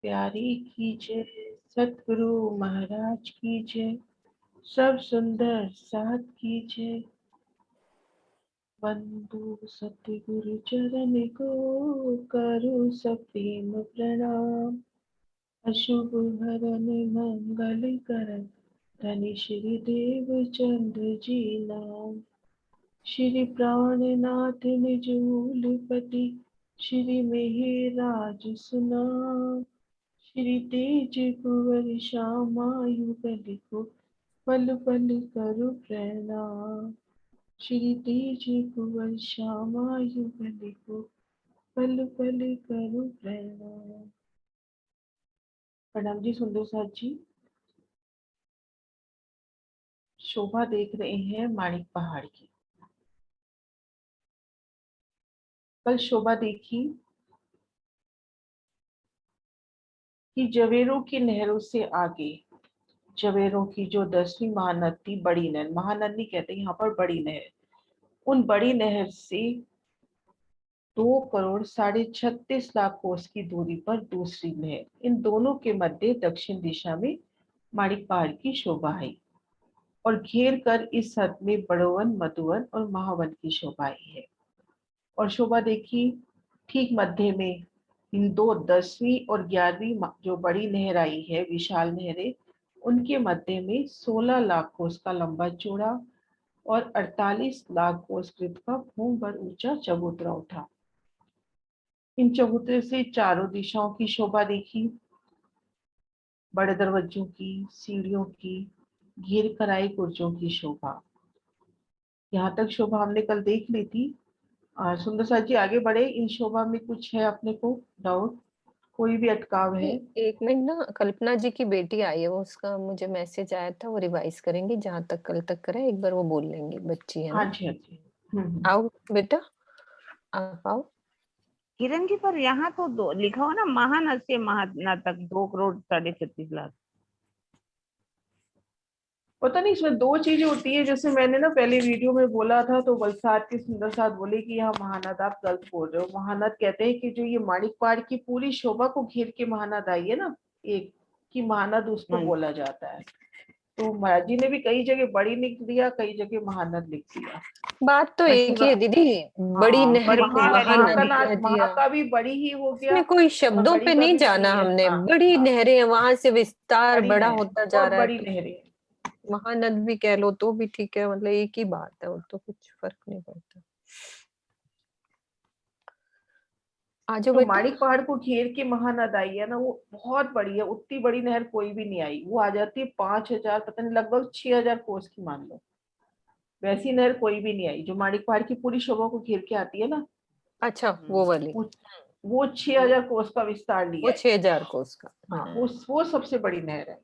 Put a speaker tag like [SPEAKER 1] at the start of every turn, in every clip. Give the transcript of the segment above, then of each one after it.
[SPEAKER 1] प्यारी की जय, सतगुरु महाराज की जय, सब सुंदर साथ की जय। वंदो सतगुरु चरण को, करो सप्रेम प्रणाम। अशुभ हरन मंगल करन, धनि श्री देव चंद्र जी नाम। श्री प्राणनाथ निजूलपति, श्री मेहराज सुनाम। श्री तेज कुंवर श्यामायु बलिको, पल पल करु प्रणाम। श्री तेज कुंवर श्यामायु बलिको, पल पल करु प्रणाम। प्रणाम जी सुंदर साथ जी। शोभा देख रहे हैं माणिक पहाड़ की। कल शोभा देखी कि जवेरों की नहरों से आगे, जवेरों की जो 10वीं महानद थी, बड़ी नहर, महानद नहीं कहते यहाँ पर, बड़ी नहर, उन बड़ी नहर से 2,36,36,00,000 कोस की दूरी पर दूसरी नहर, इन दोनों के मध्य दक्षिण दिशा में माणिक पहाड़ की शोभा आई और घेर कर इस हद में बड़ोवन, मधुवन और महावन की शोभा आई है। और शोभा देखी ठीक मध्य में इन दो 10वीं और 11वीं जो बड़ी नहर आई है, विशाल नहरें, उनके मध्य में 16 लाख कोस का लंबा चौड़ा और 48 लाख कोस कृत का भूम भर ऊंचा चबूतरा उठा। इन चबूतरे से चारों दिशाओं की शोभा देखी, बड़े दरवाजों की, सीढ़ियों की, घेर कराई कुर्जों की शोभा। यहाँ तक शोभा हमने कल देख ली थी। सुंदर साथ जी आगे बढ़े। इन शोभा में कुछ है अपने को डाउट, कोई भी अटकाव है?
[SPEAKER 2] एक मिनट ना, कल्पना जी की बेटी आई है, वो उसका मुझे मैसेज आया था, वो रिवाइज करेंगे जहां तक कल तक करे, एक बार वो बोल लेंगे, बच्ची है
[SPEAKER 1] हाँ
[SPEAKER 2] ना।
[SPEAKER 1] जी, हाँ जी।
[SPEAKER 2] आओ बेटा, आप आओ।
[SPEAKER 3] किरण जी, पर यहाँ तो दो लिखा हो ना, महानद से महानद तक 2,36,36,00,000।
[SPEAKER 1] पता नहीं, इसमें दो चीजें होती है। जैसे मैंने ना पहले वीडियो में बोला था, तो वलसाड के सुंदर साथ बोले कि यहाँ महानद, आप गलत बोल रहे हो। महानद कहते हैं कि जो ये माणिक पहाड़ की पूरी शोभा को घेर के महानद आई है ना, एक की महानद उसको बोला जाता है। तो महाराज जी ने भी कई जगह बड़ी लिख दिया, कई जगह महानद लिख दिया।
[SPEAKER 2] बात तो एक ही है दीदी, बड़ी नहर को महानदी कह दिया।
[SPEAKER 1] का भी बड़ी ही हो गया,
[SPEAKER 2] इसमें कोई शब्दों पे नहीं जाना हमने। बड़ी नहरें, वहां से विस्तार बड़ा होता जा रहा है,
[SPEAKER 1] बड़ी नहरें,
[SPEAKER 2] महानद भी कह लो तो भी ठीक है, मतलब एक ही बात है, वो तो कुछ फर्क नहीं पड़ता। आज
[SPEAKER 1] तो माणिक पहाड़ को घेर के महानद आई है ना, वो बहुत बड़ी है। उतनी बड़ी नहर कोई भी नहीं आई, वो आ जाती है 5,000, पता नहीं, लगभग 6,000 कोस की मान लो। वैसी नहर कोई भी नहीं आई जो माणिक पहाड़ की पूरी शोभा को घेर के आती है ना।
[SPEAKER 2] अच्छा, वो वाली,
[SPEAKER 1] वो 6,000 कोस का विस्तार लिया
[SPEAKER 2] वो
[SPEAKER 1] है।
[SPEAKER 2] 6,000 कोस का।
[SPEAKER 1] हाँ, वो सबसे बड़ी नहर है।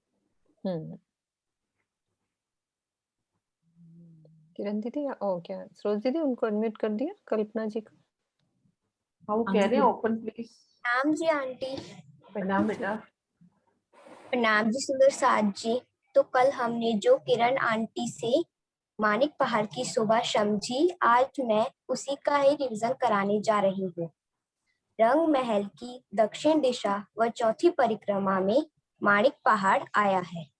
[SPEAKER 2] किरण दीदी, ओ क्या सरोज दीदी, उनको अनम्यूट कर दिया, कल्पना जी को।
[SPEAKER 1] हाँ, वो कह रहे हैं ओपन प्लीज।
[SPEAKER 4] प्रणाम जी आंटी।
[SPEAKER 1] प्रणाम बेटा।
[SPEAKER 4] प्रणाम जी सुंदर साथ जी। तो कल हमने जो किरण आंटी से माणिक पहाड़ की शोभा समझी, आज मैं उसी का ही रिवीजन कराने जा रही हूँ। रंग महल की दक्षिण दिशा व चौथी परिक्रमा में माणिक पहाड़ आया है।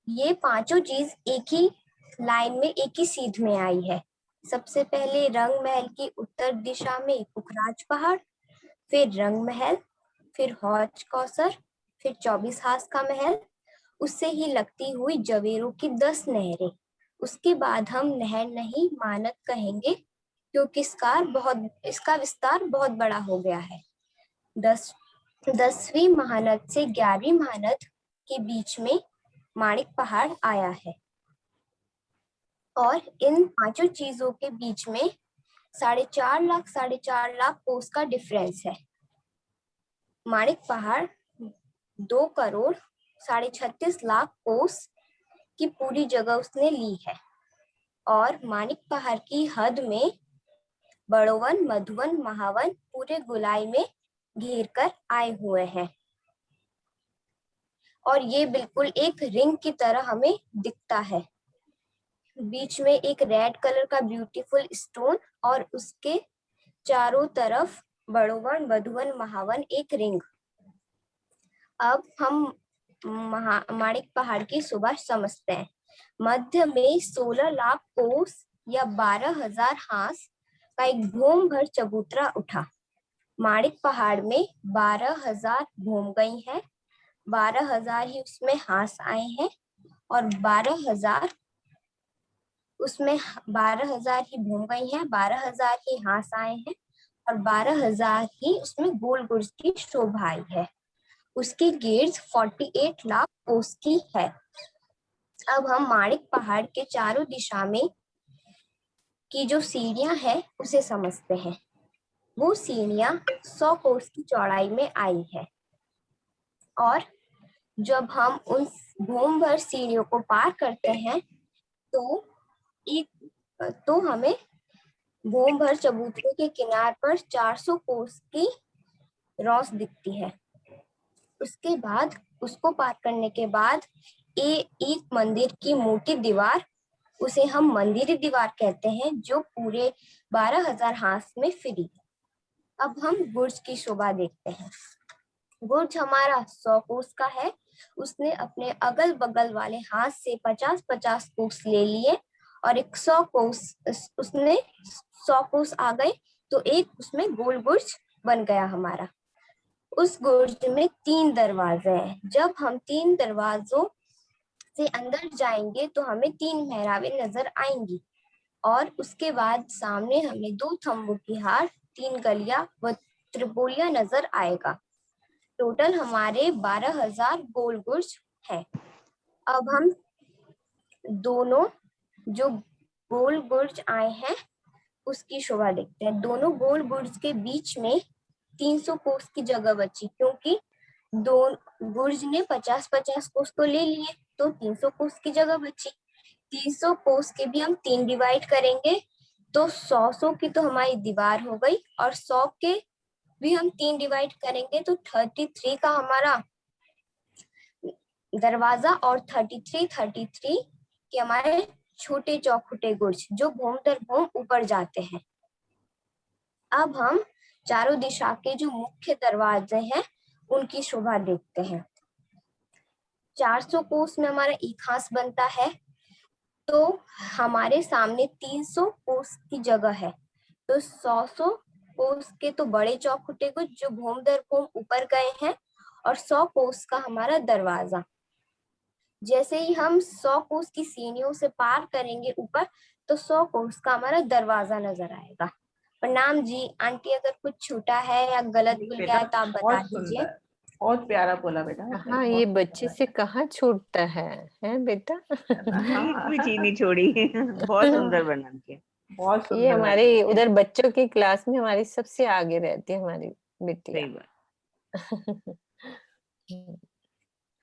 [SPEAKER 4] ये पांचों चीज एक ही लाइन में, एक ही सीध में आई है। सबसे पहले रंग महल की उत्तर दिशा में पुखराज पहाड़, फिर रंग महल, फिर हौज कौसर, फिर 24 हास का महल, उससे ही लगती हुई जवेरों की 10 नहरें। उसके बाद हम नहर नहीं मानद कहेंगे, क्योंकि इसका विस्तार बहुत बड़ा हो गया है। 10वीं महानद से 11वीं महानद के बीच में माणिक पहाड़ आया है, और इन पांचों चीजों के बीच में 4.5 लाख कोस का डिफरेंस है। माणिक पहाड़ 2,36,00,000 कोस की पूरी जगह उसने ली है, और माणिक पहाड़ की हद में बड़ोवन, मधुवन, महावन पूरे गोलाई में घेर कर आए हुए हैं, और ये बिल्कुल एक रिंग की तरह हमें दिखता है। बीच में एक रेड कलर का ब्यूटीफुल स्टोन, और उसके चारों तरफ बड़ोवन, मधुवन, महावन, एक रिंग। अब हम माणिक पहाड़ की सुबह समझते हैं। मध्य में 16 लाख कोस या 12,000 हाथ का एक भूम भर चबूतरा उठा। माणिक पहाड़ में 12,000 भूम गई हैं, 12,000 ही उसमें हाथ आए हैं और 12,000 उसमें 12,000 ही भूम गई हैं, 12,000 ही हाथ आए हैं और 12,000 ही उसमें गोल गुर्ज की शोभा आई है। उसकी गिर्द 48 लाख कोस की है। अब हम माणिक पहाड़ के चारों दिशा में की जो सीढ़ियां हैं उसे समझते हैं। वो सीढ़ियां 100 कोस की चौड़ाई में आई है और जब हम उन भूम भर सीढ़ियों को पार करते हैं तो हमें भूम भर चबूतरे के किनार पर 400 कोस की रौस दिखती है। उसके बाद उसको पार करने के बाद एक मंदिर की मोटी दीवार, उसे हम मंदिरी दीवार कहते हैं, जो पूरे 12,000 हाथ में फिरी। अब हम गुर्ज की शोभा देखते हैं। गुर्ज हमारा 100 कोस का है। उसने अपने अगल बगल वाले हाथ से 50-50 कोस ले लिए और 100 कोस उसने 100 कोस आ गए तो एक उसमें गोल गुर्ज बन गया हमारा। उस गुर्ज में 3 दरवाजे हैं। जब हम 3 दरवाजों से अंदर जाएंगे तो हमें 3 मेहराबें नजर आएंगी और उसके बाद सामने हमें 2 थंबों की हार, 3 गलियां व त्रिपोलिया नजर आएगा। टोटल हमारे 12,000 गोल गुर्ज है। अब हम दोनों जो गोल गुर्ज आए हैं उसकी शोभा देखते हैं। दोनों गोल गुर्ज के बीच में 300 कोस की जगह बची, क्योंकि दो गुर्ज ने 50-50 कोस तो ले लिए तो 300 कोस की जगह बची। 300 कोस के भी हम 3 डिवाइड करेंगे तो 100 की तो हमारी दीवार हो गई और 100 के भी हम 3 डिवाइड करेंगे तो 33 का हमारा दरवाजा और 33 के हमारे छोटे चौखुटे गुर्ज जो भूम दर भूम ऊपर जाते हैं। अब हम चारों दिशा के जो मुख्य दरवाजे हैं उनकी शोभा देखते हैं। 400 कोस में हमारा एक हाथ बनता है तो हमारे सामने 300 कोस की जगह है तो 100 कोस के तो बड़े चौखुटे गुर्ज जो भूम दर भूम ऊपर गए हैं और 100 कोस का हमारा दरवाजा। जैसे ही हम 100 कोस की सीढ़ियों से पार करेंगे ऊपर तो 100 कोस का हमारा दरवाजा नजर आएगा। प्रणाम जी। आंटी अगर कुछ छूटा है या गलत बोल गया है तो आप बता
[SPEAKER 1] बहुत
[SPEAKER 4] दीजिए।
[SPEAKER 1] सुंदर, बहुत प्यारा बोला बेटा आपने,
[SPEAKER 2] हाँ,
[SPEAKER 1] बहुत
[SPEAKER 2] ये बच्चे
[SPEAKER 1] प्यारा।
[SPEAKER 2] से कहाँ छूटता है बेटा?
[SPEAKER 3] एक भी
[SPEAKER 1] हाँ,
[SPEAKER 3] चीज नहीं छोड़ी। बहुत सुंदर वर्णन किया।
[SPEAKER 1] बहुत
[SPEAKER 2] ये
[SPEAKER 1] सुंदर
[SPEAKER 2] हमारे
[SPEAKER 1] वर्णन किया।
[SPEAKER 2] उधर बच्चों की क्लास में हमारी सबसे आगे रहती है हमारी बिटिया।
[SPEAKER 3] सही बात।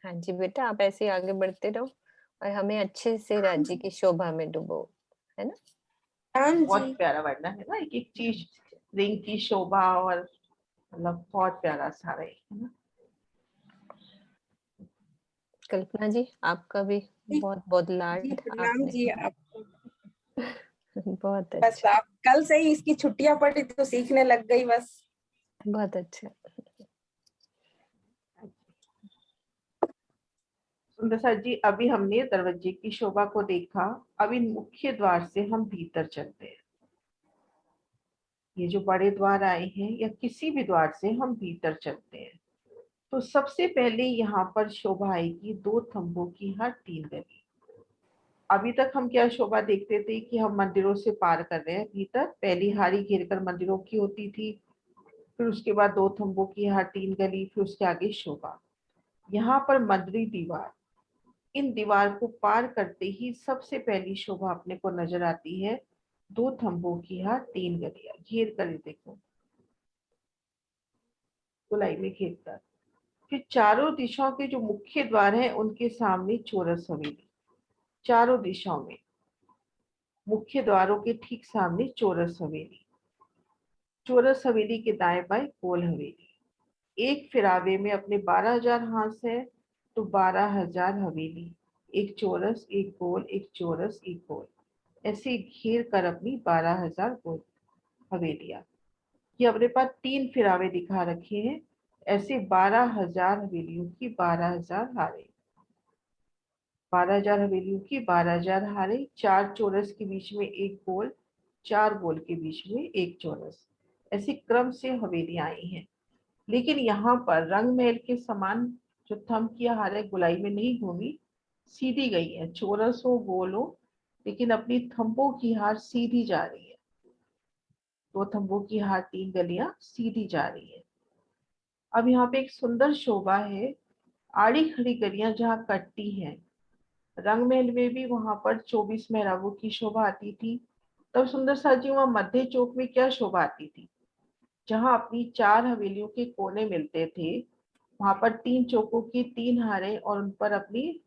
[SPEAKER 2] हाँ जी बेटा, आप ऐसे ही आगे बढ़ते रहो और हमें अच्छे से राज्य की शोभा में डुबो, है ना?
[SPEAKER 5] हाँ
[SPEAKER 1] बहुत
[SPEAKER 5] जी।
[SPEAKER 1] प्यारा वर्णन है ना, एक एक चीज, रिंग की शोभा और मतलब बहुत प्यारा सारा है ना।
[SPEAKER 2] कल्पना जी, आपका भी बहुत बहुत
[SPEAKER 5] जी
[SPEAKER 2] लाड
[SPEAKER 5] प्रणाम
[SPEAKER 2] आपने।
[SPEAKER 5] जी आपको।
[SPEAKER 2] बहुत
[SPEAKER 5] बस
[SPEAKER 2] अच्छा,
[SPEAKER 5] आप कल से ही इसकी छुट्टियां पड़ी तो सीखने लग गई बस।
[SPEAKER 2] बहुत अच्छा।
[SPEAKER 1] सुंदर सर जी, अभी हमने दरवाजे की शोभा को देखा। अब इन मुख्य द्वार से हम भीतर चलते हैं। ये जो बड़े द्वार आए हैं या किसी भी द्वार से हम भीतर चलते हैं तो सबसे पहले यहाँ पर शोभा आएगी 2 थंबों की हर 3 गली। अभी तक हम क्या शोभा देखते थे कि हम मंदिरों से पार कर रहे हैं भीतर। पहली हारी घेरकर मंदिरों की होती थी, फिर उसके बाद 2 थंबों की हर 3 गली, फिर उसके आगे शोभा। यहाँ पर मंदिरी दीवार, इन दीवार को पार करते ही सबसे पहली शोभा अपने को नजर आती है 2 थंबों की हर 3 गलियां घेर कर। देखो गोलाई में घेर कर। फिर चारों दिशाओं के जो मुख्य द्वार हैं उनके सामने चौरस हवेली। चारों दिशाओं में मुख्य द्वारों के ठीक सामने चौरस हवेली। चौरस हवेली के दाएं बाएं गोल हवेली। एक फिरावे में अपने 12,000 हाथ है तो 12,000 हवेली, एक चौरस एक गोल, एक चौरस एक गोल, ऐसे घेर कर अपनी 12,000 गोल हवेलियां। ये अपने पास 3 फिरावे दिखा रखे हैं। ऐसे 12,000 हवेलियों की 12,000 हारें। 12,000 हवेलियों की 12,000 हारें। 4 चौरस के बीच में एक गोल, 4 गोल के बीच में एक चौरस, ऐसे क्रम से हवेलियां आई हैं। लेकिन यहाँ पर रंग महल के समान जो थंब की हार है गोलाई में नहीं घूमी, सीधी गई है। चौरस हो गोल हो, लेकिन अपनी थंबों की हार सीधी जा रही है। 2 थंबों की हार 3 गलियां सीधी जा रही है। अब यहाँ पे एक सुंदर शोभा है। आड़ी खड़ी गलियां जहाँ कटती हैं, रंग महल में भी वहां पर 24 मेहराबों की शोभा आती थी। तब सुंदर साथ जी वहां मध्य चौक में क्या शोभा आती थी? जहां अपनी 4 हवेलियों के कोने मिलते थे, वहां पर 3 चौकों की 3 हारें और उन पर अपनी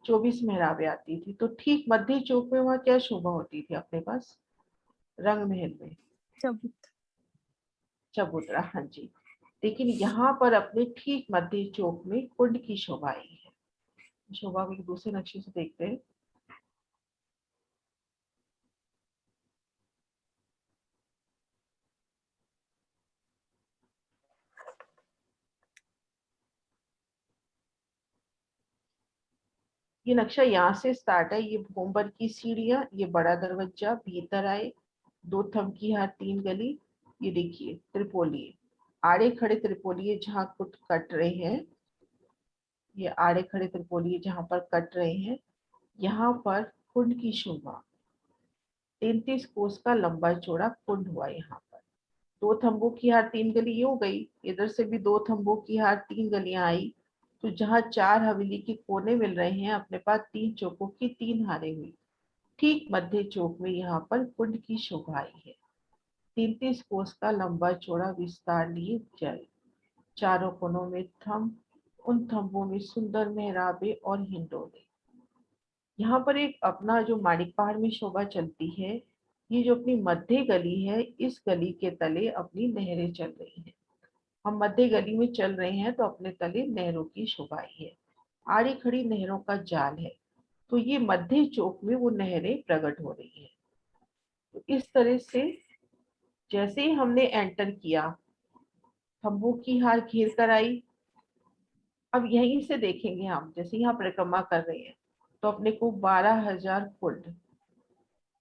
[SPEAKER 1] 24 मेहराबें आती थी। तो ठीक मध्य चौक में वहां क्या शोभा होती थी अपने पास? रंग महल में चबूतरा, हाँ जी। लेकिन यहाँ पर अपने ठीक मध्य चौक में कुंड की शोभा आई है। शोभा को एक दूसरे नक्शे से देखते हैं। ये नक्शा यहाँ से स्टार्ट है। ये भूमबर की सीढ़ियां, ये बड़ा दरवाजा, भीतर आए, 2 थंब की हार 3 गली। ये देखिए त्रिपोली, आड़े खड़े त्रिपोली जहाँ कुछ कट रहे हैं। ये आड़े खड़े त्रिपोली जहाँ पर कट रहे हैं। यहाँ पर कुंड की शोभा, 33 कोस का लंबा चौड़ा कुंड हुआ। यहाँ पर 2 थंबों की हार 3 गली ये हो गई। इधर से भी 2 थंबों की हार 3 गलियां आई। तो जहाँ 4 हवेली के कोने मिल रहे हैं, अपने पास 3 चौकों की 3 हारें हुई। ठीक मध्य चौक में यहाँ पर कुंड की शोभा आई है। 33 कोस का लंबा चौड़ा विस्तार लिए जल, चारों कोनों में थंब, उन थंबों में सुंदर मेहराबे और हिंडोले। यहाँ पर एक अपना जो माणिक पहाड़ में शोभा चलती है, ये जो अपनी मध्य गली है, इस गली के तले अपनी नहरें चल रही हैं। हम मध्य गली में चल रहे हैं तो अपने तले नहरों की शोभा आई है। आड़ी खड़ी नहरों का जाल है। तो ये मध्य चौक में वो नहरें प्रकट हो रही है। तो इस तरह से जैसे ही हमने एंटर किया, थंबों की हार घेर कर आई। अब यहीं से देखेंगे हम, जैसे यहाँ परिक्रमा कर रहे हैं तो अपने को 12,000 कुंड,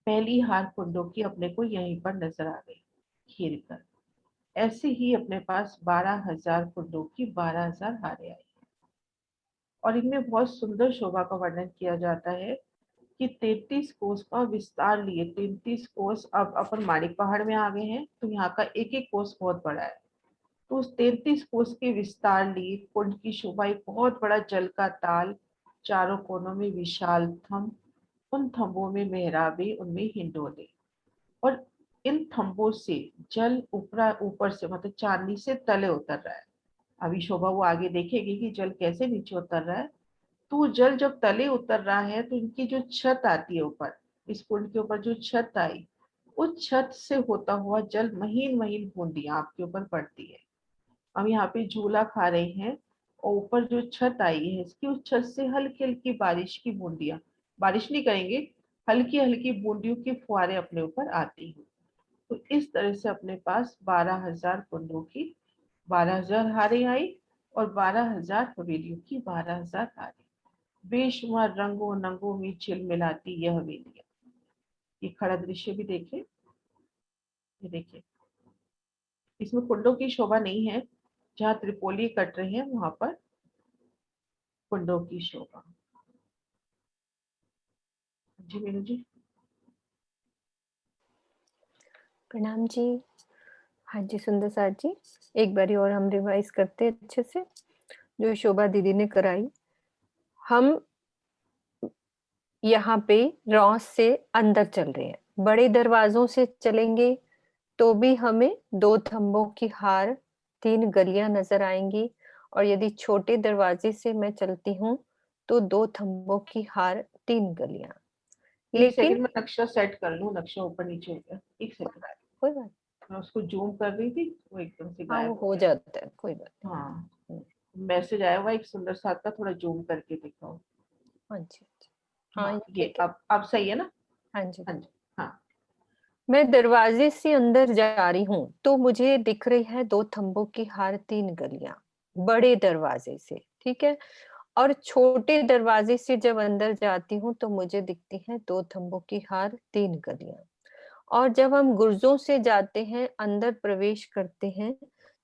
[SPEAKER 1] पहली हार कुंडों की अपने को यहीं पर नजर आ गई घेर कर। ऐसे ही अपने पास 12,000 कुंडों की 12,000 हारें आई। और इनमें बहुत सुंदर शोभा का वर्णन किया जाता है कि 33 कोस का विस्तार लिए। 33 कोस, अब अपन माणिक पहाड़ में आ गए हैं तो यहाँ का एक एक कोस बहुत बड़ा है। तो उस 33 कोस के विस्तार लिए कुंड की शोभा, एक बहुत बड़ा जल का ताल, चारों कोनों में विशाल थंब, उन थंबों में मेहराबे, उनमें हिंडोले। और इन थंबों से जल ऊपर से मतलब चांदी से तले उतर रहा है। अभी शोभा वो आगे देखेगी कि जल कैसे नीचे उतर रहा है। तो जल जब तले उतर रहा है तो इनकी जो छत आती है ऊपर, इस कुंड के ऊपर जो छत आई, उस छत से होता हुआ जल महीन महीन बूंदियां आपके ऊपर पड़ती है। हम यहाँ पे झूला खा रहे हैं और ऊपर जो छत आई है इसकी, उस छत से हल्की हल्की बारिश की बूंदियां, बारिश नहीं करेंगे, हल्की हल्की बूंदियों की फुहारें अपने ऊपर आती हैं। तो इस तरह से अपने पास 12,000 कुंडों की 12,000 हारें आई और 12,000 हवेलियों की 12,000 हारें। बेशुमार रंगों नंगों में झिलमिलाती यह हवेलियां। ये खड़ा दृश्य भी देखें, ये देखिए, इसमें कुंडों की शोभा नहीं है। जहाँ त्रिपोली कट रहे हैं वहां पर कुंडों की शोभा। जी मीनू जी।
[SPEAKER 2] प्रणाम जी। हाँ जी सुंदर साथ जी, एक बारी और हम रिवाइज करते हैं अच्छे से जो शोभा दीदी ने कराई। हम यहाँ पे रॉस से अंदर चल रहे हैं। बड़े दरवाजों से चलेंगे तो भी हमें 2 थंबों की हार, 3 गलियां नजर आएंगी। और यदि छोटे दरवाजे से मैं चलती हूँ तो 2 थंबों की हार, 3 गलियां।
[SPEAKER 1] एक
[SPEAKER 2] लेकिन
[SPEAKER 1] सेकंड में नक्शा सेट कर लूं, नक्शा ऊपर नीचे हो गया। एक सेकंड,
[SPEAKER 2] कोई बात,
[SPEAKER 1] मैं उसको जूम कर रही थी, वो एकदम से
[SPEAKER 2] हाँ वो
[SPEAKER 1] गायब हो
[SPEAKER 2] हो
[SPEAKER 1] गया।
[SPEAKER 2] जाता है, कोई बात
[SPEAKER 1] हाँ,
[SPEAKER 2] नहीं।
[SPEAKER 1] मैसेज आया हुआ एक सुंदर साथ का, थोड़ा जूम करके दिखाओ।
[SPEAKER 2] हाँ जी, हाँ
[SPEAKER 1] हाँ,
[SPEAKER 2] ये
[SPEAKER 1] ये
[SPEAKER 2] ठीक है।
[SPEAKER 1] अब सही है ना?
[SPEAKER 2] हाँ जी,
[SPEAKER 1] हाँ जी, हाँ।
[SPEAKER 2] मैं दरवाजे से अंदर जा रही हूँ तो मुझे दिख रही है 2 थंबों की हार, 3 गलियां। बड़े दरवाजे से, ठीक है। और छोटे दरवाजे से जब अंदर जाती हूँ तो मुझे दिखती हैं 2 थंबों की हार, 3 गलियां। और जब हम गुर्जों से जाते हैं, अंदर प्रवेश करते हैं,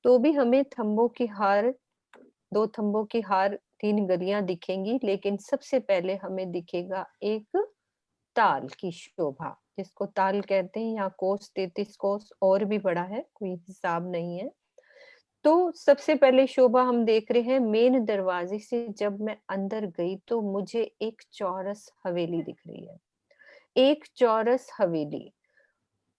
[SPEAKER 2] तो भी हमें थंबों की हार, 2 थंबों की हार, 3 गलियां दिखेंगी। लेकिन सबसे पहले हमें दिखेगा एक ताल की शोभा, जिसको ताल कहते हैं। यहाँ कोस, 33 कोस और भी बड़ा है, कोई हिसाब नहीं है। तो सबसे पहले शोभा हम देख रहे हैं मेन दरवाजे से। जब मैं अंदर गई तो मुझे एक चौरस हवेली दिख रही है, एक चौरस हवेली।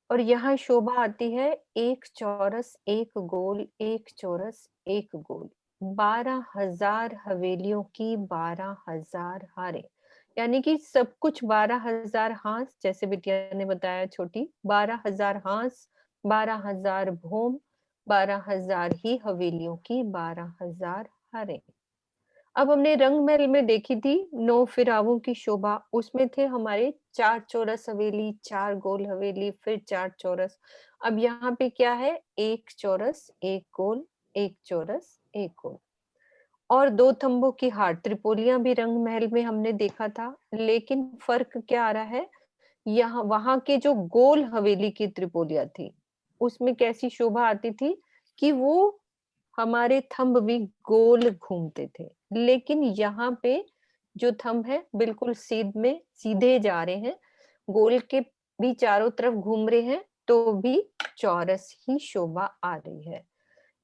[SPEAKER 2] और यहाँ शोभा आती है एक चौरस, एक गोल, एक चौरस, एक गोल। 12,000 हवेलियों की 12,000 हारें, यानी कि सब कुछ 12,000 हांस, जैसे बिटिया ने बताया छोटी, 12,000 हांस, 12,000 भोम, 12,000 ही हवेलियों की 12,000 हारें। अब हमने रंग महल में देखी थी 9 फिरावों की शोभा, उसमें थे हमारे 4 चौरस हवेली, 4 गोल हवेली, फिर 4 चौरस। अब यहाँ पे क्या है, एक चौरस, एक गोल, एक चौरस, एक गोल। और 2 थंबों की हार, त्रिपोलियां भी रंग महल में हमने देखा था। लेकिन फर्क क्या आ रहा है, यहाँ वहां के जो गोल हवेली की त्रिपोलिया थी, उसमें कैसी शोभा आती थी कि वो हमारे थंब भी गोल घूमते थे। लेकिन यहाँ पे जो थंब है बिल्कुल सीधे जा रहे हैं, गोल के भी चारों तरफ घूम रहे हैं, तो भी चौरस ही शोभा आ रही है।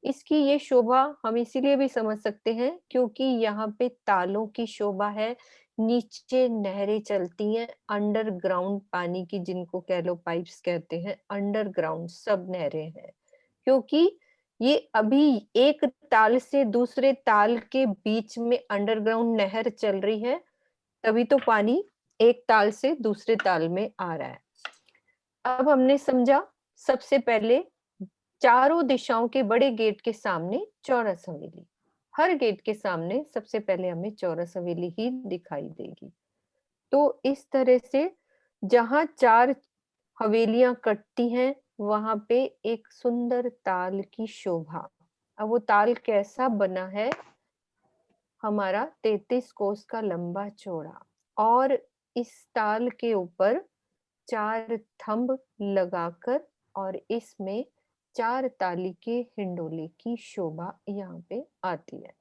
[SPEAKER 2] इसकी ये शोभा हम इसीलिए भी समझ सकते हैं क्योंकि यहाँ पे तालों की शोभा है। नीचे नहरें चलती हैं, अंडरग्राउंड पानी की, जिनको कह लो पाइप्स कहते हैं, अंडरग्राउंड सब नहरें हैं। क्योंकि ये अभी एक ताल से दूसरे ताल के बीच में अंडरग्राउंड नहर चल रही है, तभी तो पानी एक ताल से दूसरे ताल में आ रहा है। अब हमने समझा, सबसे पहले चारों दिशाओं के बड़े गेट के सामने चौरस हवेली, हर गेट के सामने सबसे पहले हमें चौरस हवेली ही दिखाई देगी। तो इस तरह से जहां 4 हवेलियां कटती हैं, वहां पे एक सुंदर ताल की शोभा। अब वो ताल कैसा बना है, हमारा 33 कोस का लंबा चौड़ा, और इस ताल के ऊपर 4 थंब लगाकर, और इसमें 4 ताली के हिंडोले की शोभा यहाँ पे आती है।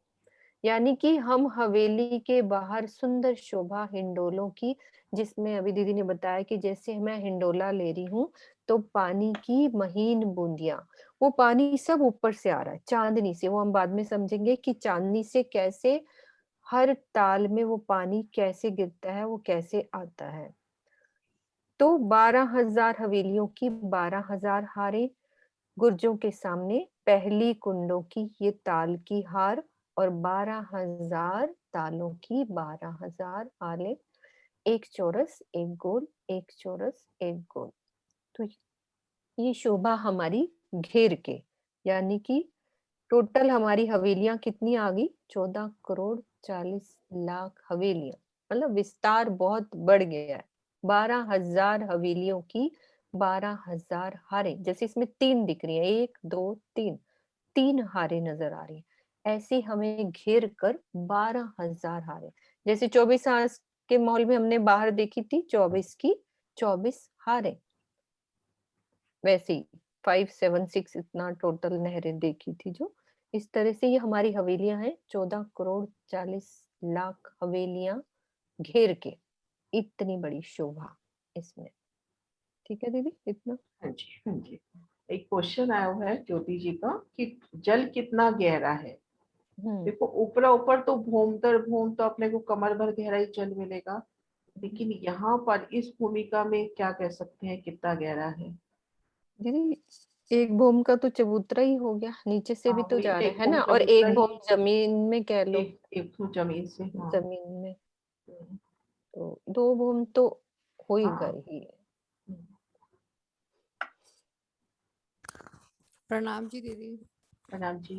[SPEAKER 2] यानी कि हम हवेली के बाहर सुंदर शोभा हिंडोलों की, जिसमें अभी दीदी ने बताया कि जैसे मैं हिंडोला ले रही हूँ तो पानी की महीन बूंदियां, वो पानी सब ऊपर से आ रहा है चांदनी से। वो हम बाद में समझेंगे कि चांदनी से कैसे हर ताल में वो पानी कैसे गिरता है, वो कैसे आता है। तो 12,000 हवेलियों की 12,000 हारें, गुर्जों के सामने पहली कुंडों की ये ताल की हार, और 12,000 तालों की 12,000 हारें, एक चौरस, एक गोल, एक चौरस, एक गोल। तो ये शोभा हमारी घेर के, यानी कि टोटल हमारी हवेलियां कितनी आ गई, 14 करोड़ 40 लाख हवेलियां। मतलब विस्तार बहुत बढ़ गया है। 12,000 हवेलियों की 12,000 हारें, जैसे इसमें 3 दिख रही है, 1 2 3, 3 हारें नजर आ रही है। ऐसे हमें घेर कर 12,000 हारें, जैसे 24 हांस के मॉल में हमने बाहर देखी थी 24 की 24 हारें, वैसे ही 5 7 6 इतना टोटल नहरें देखी थी। जो इस तरह से ये हमारी हवेलियां हैं, 14 करोड़ 40 लाख हवेलियां घेर के, इतनी बड़ी शोभा इसमें। ठीक है दीदी, इतना।
[SPEAKER 1] हाँ जी, हाँ जी। एक क्वेश्चन आया हुआ है ज्योति जी का कि जल कितना गहरा है।
[SPEAKER 2] हम्म
[SPEAKER 1] देखो ऊपर ऊपर तो भूम दर भूम तो अपने को कमर भर गहरा ही जल मिलेगा, लेकिन यहाँ पर इस भूमिका में क्या कह सकते हैं कितना गहरा है।
[SPEAKER 2] दीदी एक भूम का तो चबूतरा ही हो गया, नीचे से भी
[SPEAKER 1] हाँ
[SPEAKER 2] तो
[SPEAKER 1] वही
[SPEAKER 2] जा रहा
[SPEAKER 1] एक
[SPEAKER 2] है
[SPEAKER 1] भूम
[SPEAKER 2] ना, और
[SPEAKER 1] चबूतरा
[SPEAKER 2] एक
[SPEAKER 1] ही,
[SPEAKER 2] भूम जमीन में कह लो,
[SPEAKER 1] एक एक तो जमीन से, हाँ।
[SPEAKER 2] जमीन में। तो 2 भूम तो हो ही
[SPEAKER 1] हाँ।
[SPEAKER 2] गए ही है।
[SPEAKER 6] प्रणाम जी दीदी।
[SPEAKER 1] प्रणाम जी।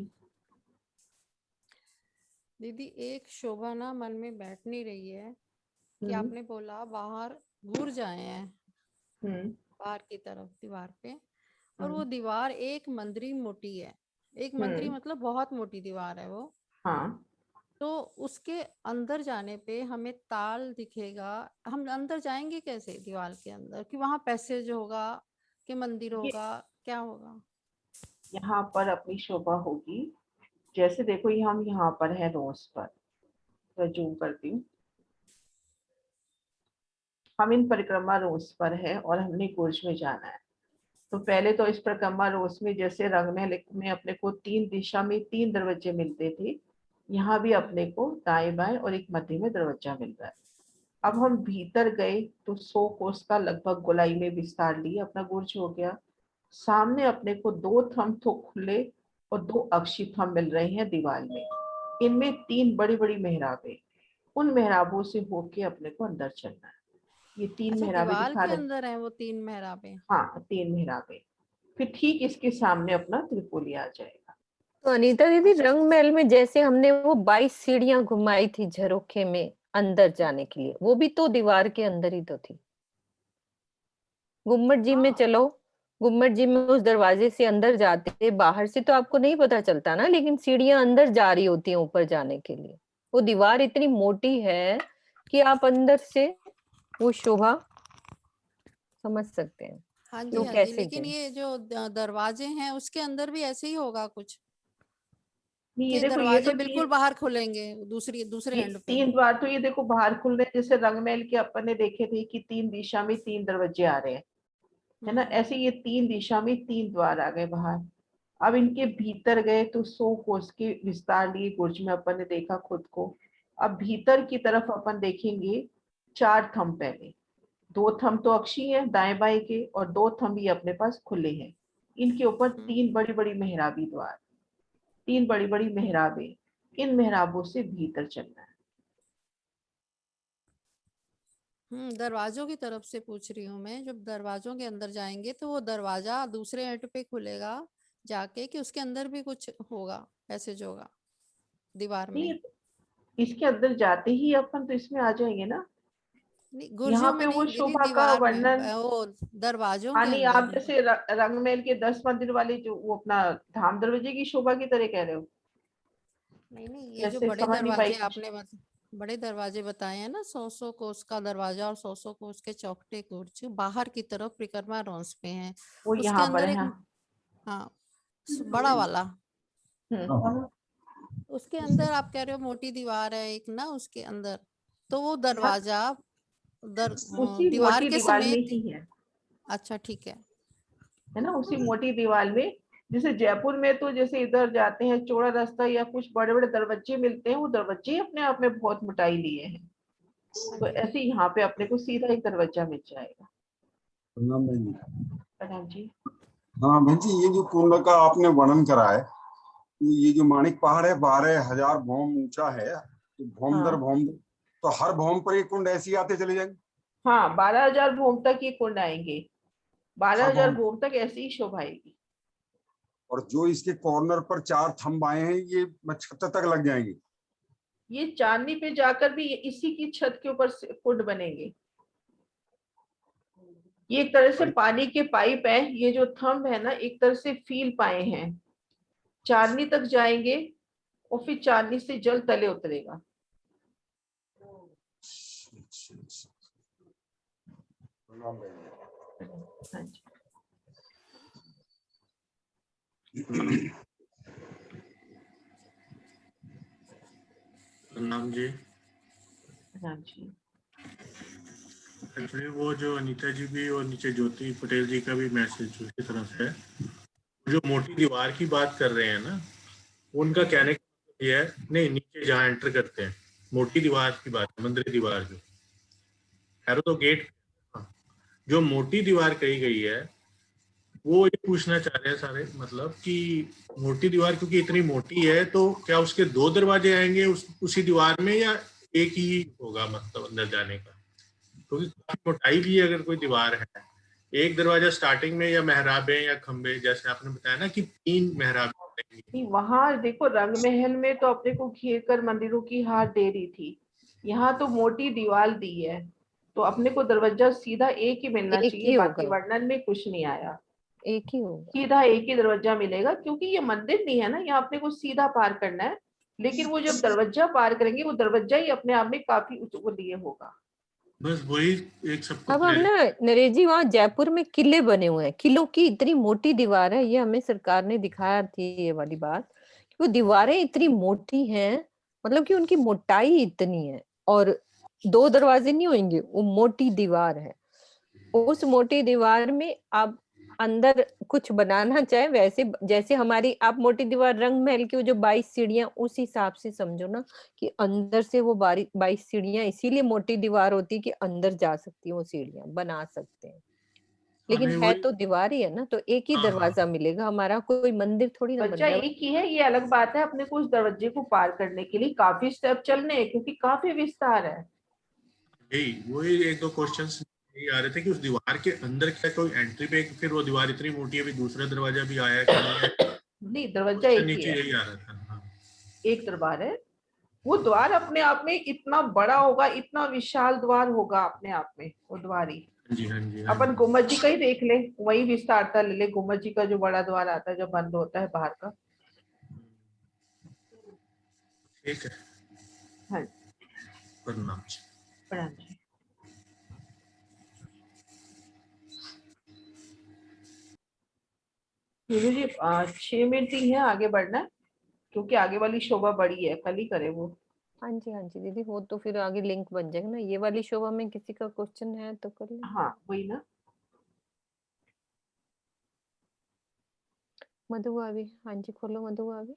[SPEAKER 6] दीदी एक शोभा ना मन में बैठ नहीं रही है कि
[SPEAKER 1] हम्म।
[SPEAKER 6] आपने बोला बाहर घूर जाए हैं
[SPEAKER 1] हम्म।
[SPEAKER 6] बाहर की तरफ दीवार पे, और
[SPEAKER 1] हम्म।
[SPEAKER 6] वो दीवार एक मंदरी मोटी है, एक मंदिर मतलब बहुत मोटी दीवार है वो।
[SPEAKER 1] हाँ,
[SPEAKER 6] तो उसके अंदर जाने पे हमें ताल दिखेगा। हम अंदर जाएंगे कैसे दीवार के अंदर, कि वहां पैसेज होगा कि मंदिर
[SPEAKER 1] ये
[SPEAKER 6] होगा, क्या होगा?
[SPEAKER 1] यहाँ पर अपनी शोभा होगी। जैसे देखो ये हम यहाँ पर है रोज पर, तो जूम करती हूँ। हम इन परिक्रमा रोज पर है और हमने गुर्ज में जाना है। तो पहले तो इस परिक्रमा रोज में जैसे रंग में अपने को 3 दिशा में 3 दरवाजे मिलते थे, यहाँ भी अपने को दाएं बाएं और एक मध्य में दरवाजा मिल रहा है। अब हम भीतर गए तो 100 कोस का लगभग गोलाई में विस्तार लिए अपना गुर्ज हो गया। सामने अपने को 2 थंब तो खुले और 2 अक्षी थंब मिल रहे हैं दीवार में। इनमें 3 बड़ी बड़ी मेहराबें, उन मेहराबों से होके अपने को अंदर चलना है। ये 3
[SPEAKER 6] अच्छा,
[SPEAKER 1] मेहराबें
[SPEAKER 6] दीवार
[SPEAKER 1] दिखा
[SPEAKER 6] के
[SPEAKER 1] रहे।
[SPEAKER 6] अंदर है वो 3 मेहराबें?
[SPEAKER 1] हाँ, 3 मेहराबें। फिर ठीक इसके सामने अपना त्रिपोली आ जाएगा।
[SPEAKER 2] तो अनीता दीदी,
[SPEAKER 6] अच्छा,
[SPEAKER 2] रंग महल में जैसे हमने वो 22 सीढ़ियां घुमाई थी झरोखे में अंदर जाने के लिए, वो भी तो दीवार के अंदर ही तो थी। गुम्मट जी में
[SPEAKER 1] हाँ,
[SPEAKER 2] चलो, गुम्मट जी में उस दरवाजे से अंदर जाते, बाहर से तो आपको नहीं पता चलता ना, लेकिन सीढ़ियां अंदर जा रही होती हैं ऊपर जाने के लिए। वो दीवार इतनी मोटी है कि आप अंदर से वो शोभा समझ सकते हैं
[SPEAKER 6] हाँ
[SPEAKER 2] कि
[SPEAKER 6] जी
[SPEAKER 2] वो
[SPEAKER 6] हाँ जी,
[SPEAKER 2] कैसे
[SPEAKER 6] लेकिन
[SPEAKER 2] थे।
[SPEAKER 6] ये जो दरवाजे हैं उसके अंदर भी ऐसे ही होगा कुछ,
[SPEAKER 1] नहीं ये
[SPEAKER 6] कि
[SPEAKER 1] देखो, ये तो
[SPEAKER 6] दरवाजे बिल्कुल
[SPEAKER 1] 3
[SPEAKER 6] बाहर खुलेंगे दूसरे
[SPEAKER 1] ये
[SPEAKER 6] एंड पे?
[SPEAKER 1] 3 द्वार तो ये देखो बाहर खुल रहे हैं। जैसे रंगमहल के अपन ने देखे थे कि 3 दिशा में 3 दरवाजे आ रहे हैं, है ना?
[SPEAKER 6] हम्म।
[SPEAKER 1] ऐसे ये 3 दिशा में 3 द्वार आ गए बाहर। अब इनके भीतर गए तो 100 कोस के विस्तार लिए गुर्ज में अपन ने देखा खुद को। अब भीतर की तरफ अपन देखेंगे 4 थंब, पहले 2 थंब तो अक्षी हैं दाएं बाएं के, और 2 थंब ही अपने पास खुले हैं। इनके ऊपर
[SPEAKER 6] हम्म।
[SPEAKER 1] 3 बड़ी बड़ी मेहराबी द्वार, 3 बड़ी बड़ी मेहराबें। इन मेहराबों से भीतर चलना है।
[SPEAKER 6] दरवाजों की तरफ से पूछ रही हूँ मैं। जब दरवाजों के अंदर जाएंगे तो वो दरवाजा दूसरे एंड पे खुलेगा जाके, कि उसके अंदर भी कुछ होगा, पैसेज होगा दीवार
[SPEAKER 1] नहीं,
[SPEAKER 6] में?
[SPEAKER 1] इसके अंदर जाते ही अपन तो इसमें आ जाएंगे ना।
[SPEAKER 6] नहीं,
[SPEAKER 1] यहाँ
[SPEAKER 6] गुर्जों में
[SPEAKER 1] पे वो
[SPEAKER 6] नहीं दीदी,
[SPEAKER 1] शोभा का
[SPEAKER 6] दीवार में,
[SPEAKER 1] वर्णन।
[SPEAKER 6] वो दरवाजों
[SPEAKER 1] हाँ
[SPEAKER 6] के
[SPEAKER 1] नहीं,
[SPEAKER 6] अंदर।
[SPEAKER 1] आप जैसे रंगमहल के 10 मंदिर वाले जो वो अपना धाम दरवाजे की शोभा की तरह कह रहे हो?
[SPEAKER 6] नहीं नहीं, ये जो
[SPEAKER 1] जैसे
[SPEAKER 6] बड़े
[SPEAKER 1] समझ नहीं पाई
[SPEAKER 6] दरवाजे
[SPEAKER 1] कुछ।
[SPEAKER 6] आपने बड़े दरवाजे बताए हैं ना, 100 कोस का दरवाजा और 100 कोस के चौखटे गुर्ज बाहर की तरफ परिक्रमा रोंस पे हैं।
[SPEAKER 1] वो
[SPEAKER 6] उसके
[SPEAKER 1] यहाँ पर
[SPEAKER 6] अंदर
[SPEAKER 1] है,
[SPEAKER 6] एक,
[SPEAKER 1] हाँ।
[SPEAKER 6] हाँ, बड़ा वाला,
[SPEAKER 1] हम्म।
[SPEAKER 6] उसके अंदर आप कह रहे हो मोटी दीवार है एक ना उसके अंदर, तो वो
[SPEAKER 1] हाँ,
[SPEAKER 6] दरवाजा
[SPEAKER 1] उसी
[SPEAKER 6] दीवार
[SPEAKER 1] मोटी
[SPEAKER 6] के
[SPEAKER 1] दीवार में
[SPEAKER 6] समेत?
[SPEAKER 1] ही
[SPEAKER 6] अच्छा ठीक है।
[SPEAKER 1] है ना? उसी मोटी दीवार में। जैसे जयपुर में तो जैसे इधर जाते हैं चौड़ा रास्ता या कुछ बड़े बड़े दरवाजे मिलते हैं, वो दरवाजे अपने आप में बहुत मोटाई लिए हैं। तो
[SPEAKER 6] अच्छा।
[SPEAKER 1] ऐसे यहाँ पे अपने को सीधा एक दरवाजा मिल जाएगा।
[SPEAKER 7] प्रणाम बहन जी।
[SPEAKER 1] प्रणाम जी।
[SPEAKER 7] हाँ बहन जी, ये जो कुंड का आपने वर्णन करा है, तो ये जो माणिक पहाड़ है 12,000 भौम ऊंचा है, तो भौम दर
[SPEAKER 1] हाँ
[SPEAKER 7] भौम, तो हर भौम पर एक कुंड ऐसे ही आते चले जाएंगे?
[SPEAKER 1] हाँ, 12,000 भूम तक ये कुंड आएंगे। बारह
[SPEAKER 7] हर
[SPEAKER 1] हजार
[SPEAKER 7] भौम,
[SPEAKER 1] भूम तक ऐसी ही शोभाएगी।
[SPEAKER 7] और जो इसके कॉर्नर पर 4 थंब आए हैं ये छत तक लग जाएंगे?
[SPEAKER 1] ये चांदनी पे जाकर भी इसी की छत के ऊपर कुंड बनेंगे। ये एक तरह से
[SPEAKER 7] और
[SPEAKER 1] पानी के पाइप है। ये जो थंब है ना, एक तरह से फील पाए हैं। चांदनी तक जाएंगे और फिर चांदनी से जल तले उतरेगा।
[SPEAKER 7] प्रणाम बहन
[SPEAKER 1] हाँ जी।
[SPEAKER 7] जी।
[SPEAKER 8] प्रणाम जी।
[SPEAKER 1] हाँ जी।
[SPEAKER 8] एक्चुअली वो जो अनीता जी भी और नीचे ज्योति पटेल जी का भी मैसेज उसकी तरफ है। जो मोटी दीवार की बात कर रहे हैं ना, उनका कहने का मतलब ये है, नहीं नीचे जहाँ एंटर करते हैं मोटी दीवार की बात, मंदिर दीवार जो है तो गेट, हाँ, जो मोटी दीवार कही गई है वो ये पूछना चाह रहे हैं सारे, मतलब कि मोटी दीवार क्योंकि इतनी मोटी है तो क्या उसके 2 दरवाजे आएंगे उसी दीवार में, या एक ही होगा मतलब अंदर जाने का? क्योंकि काफी मोटाई भी अगर कोई दीवार है, एक दरवाजा स्टार्टिंग में, या मेहराबें या खंबे जैसे आपने बताया ना कि 3 मेहराबें बनेंगी।
[SPEAKER 1] नहीं, वहां देखो रंग महल में तो अपने को घेर कर मंदिरों की हार दे रही थी। यहाँ तो मोटी दीवार दी है, तो अपने को दरवाजा सीधा एक ही मिलना
[SPEAKER 2] एक
[SPEAKER 1] चाहिए,
[SPEAKER 2] ही
[SPEAKER 1] बाकी
[SPEAKER 2] होगा।
[SPEAKER 1] वर्णन में कुछ नहीं आया।
[SPEAKER 2] एक ही होगा।
[SPEAKER 1] सीधा एक ही दरवाजा मिलेगा, क्योंकि ये मंदिर नहीं है ना, यहाँ अपने को सीधा पार करना है। लेकिन वो जब दरवाजा पार करेंगे, वो दरवाजा ही अपने आप में काफी वो लिए होगा।
[SPEAKER 8] बस वही एक सबको
[SPEAKER 2] अब हम ना नरेश जी, वहाँ जयपुर में किले बने हुए हैं, किलों की इतनी मोटी दीवार है, ये हमें सरकार ने दिखाया थी ये वाली बात, कि वो दीवारें इतनी मोटी हैं, मतलब कि उनकी मोटाई इतनी है, और 2 दरवाजे नहीं होंगे, वो मोटी दीवार है। उस मोटी दीवार में आप अंदर कुछ बनाना चाहे वैसे, जैसे हमारी आप मोटी दीवार रंग महल की वो जो 22 सीढ़ियां, उस हिसाब से समझो ना कि अंदर से वो 22 सीढ़ियां इसीलिए मोटी दीवार होती है कि अंदर जा सकती है, वो सीढ़ियां बना सकते हैं। लेकिन
[SPEAKER 8] नहीं,
[SPEAKER 2] है
[SPEAKER 8] वही
[SPEAKER 2] तो दीवार ही है ना, तो एक ही
[SPEAKER 8] हाँ,
[SPEAKER 2] दरवाजा मिलेगा, हमारा कोई मंदिर थोड़ी ना बन
[SPEAKER 1] बच्चा
[SPEAKER 2] रहा है।
[SPEAKER 1] एक ही है, ये अलग बात है। अपने को उस दरवाजे को पार करने के लिए काफी स्टेप चलने हैं, क्योंकि काफी विस्तार है।
[SPEAKER 8] यही वही एक दो क्वेश्चंस यही आ रहे थे कि उस दीवार के अंदर क्या कोई एंट्री पे फिर वो दीवार इतनी मोटी है, अभी दूसरा दरवाजा भी आया कि नहीं है,
[SPEAKER 1] नहीं, दरवाजा
[SPEAKER 8] क्वेश्चन
[SPEAKER 1] एक ही
[SPEAKER 8] नीचे
[SPEAKER 1] है,
[SPEAKER 8] यही आ रहा था। हाँ
[SPEAKER 1] एक दरबार है। वो द्वार अपने आप में इतना बड़ा होगा, इतना विशाल द्वार होगा अपने आप में, वो द्वार ही।
[SPEAKER 8] जी, हाँ जी, हाँ
[SPEAKER 1] अपन
[SPEAKER 8] जी।
[SPEAKER 1] गुम्बद जी का ही देख ले, वही विस्तारता ले ले, गुम्बद जी का जो बड़ा द्वार आता है, जो बंद होता है बाहर का।
[SPEAKER 8] ठीक है,
[SPEAKER 1] हाँ,
[SPEAKER 8] प्रणाम।
[SPEAKER 1] प्रणाम जी। नीरू जी 6 मिनट ही है, आगे बढ़ना है, क्योंकि आगे वाली शोभा बड़ी है, कल ही करे वो।
[SPEAKER 2] हाँ जी दीदी, हो तो फिर आगे लिंक बन जाएगा ना। ये वाली शोभा में किसी का क्वेश्चन है तो कर ले।
[SPEAKER 1] हाँ वही ना।
[SPEAKER 2] मधु भाभी, हाँ जी खोलो मधु भाभी।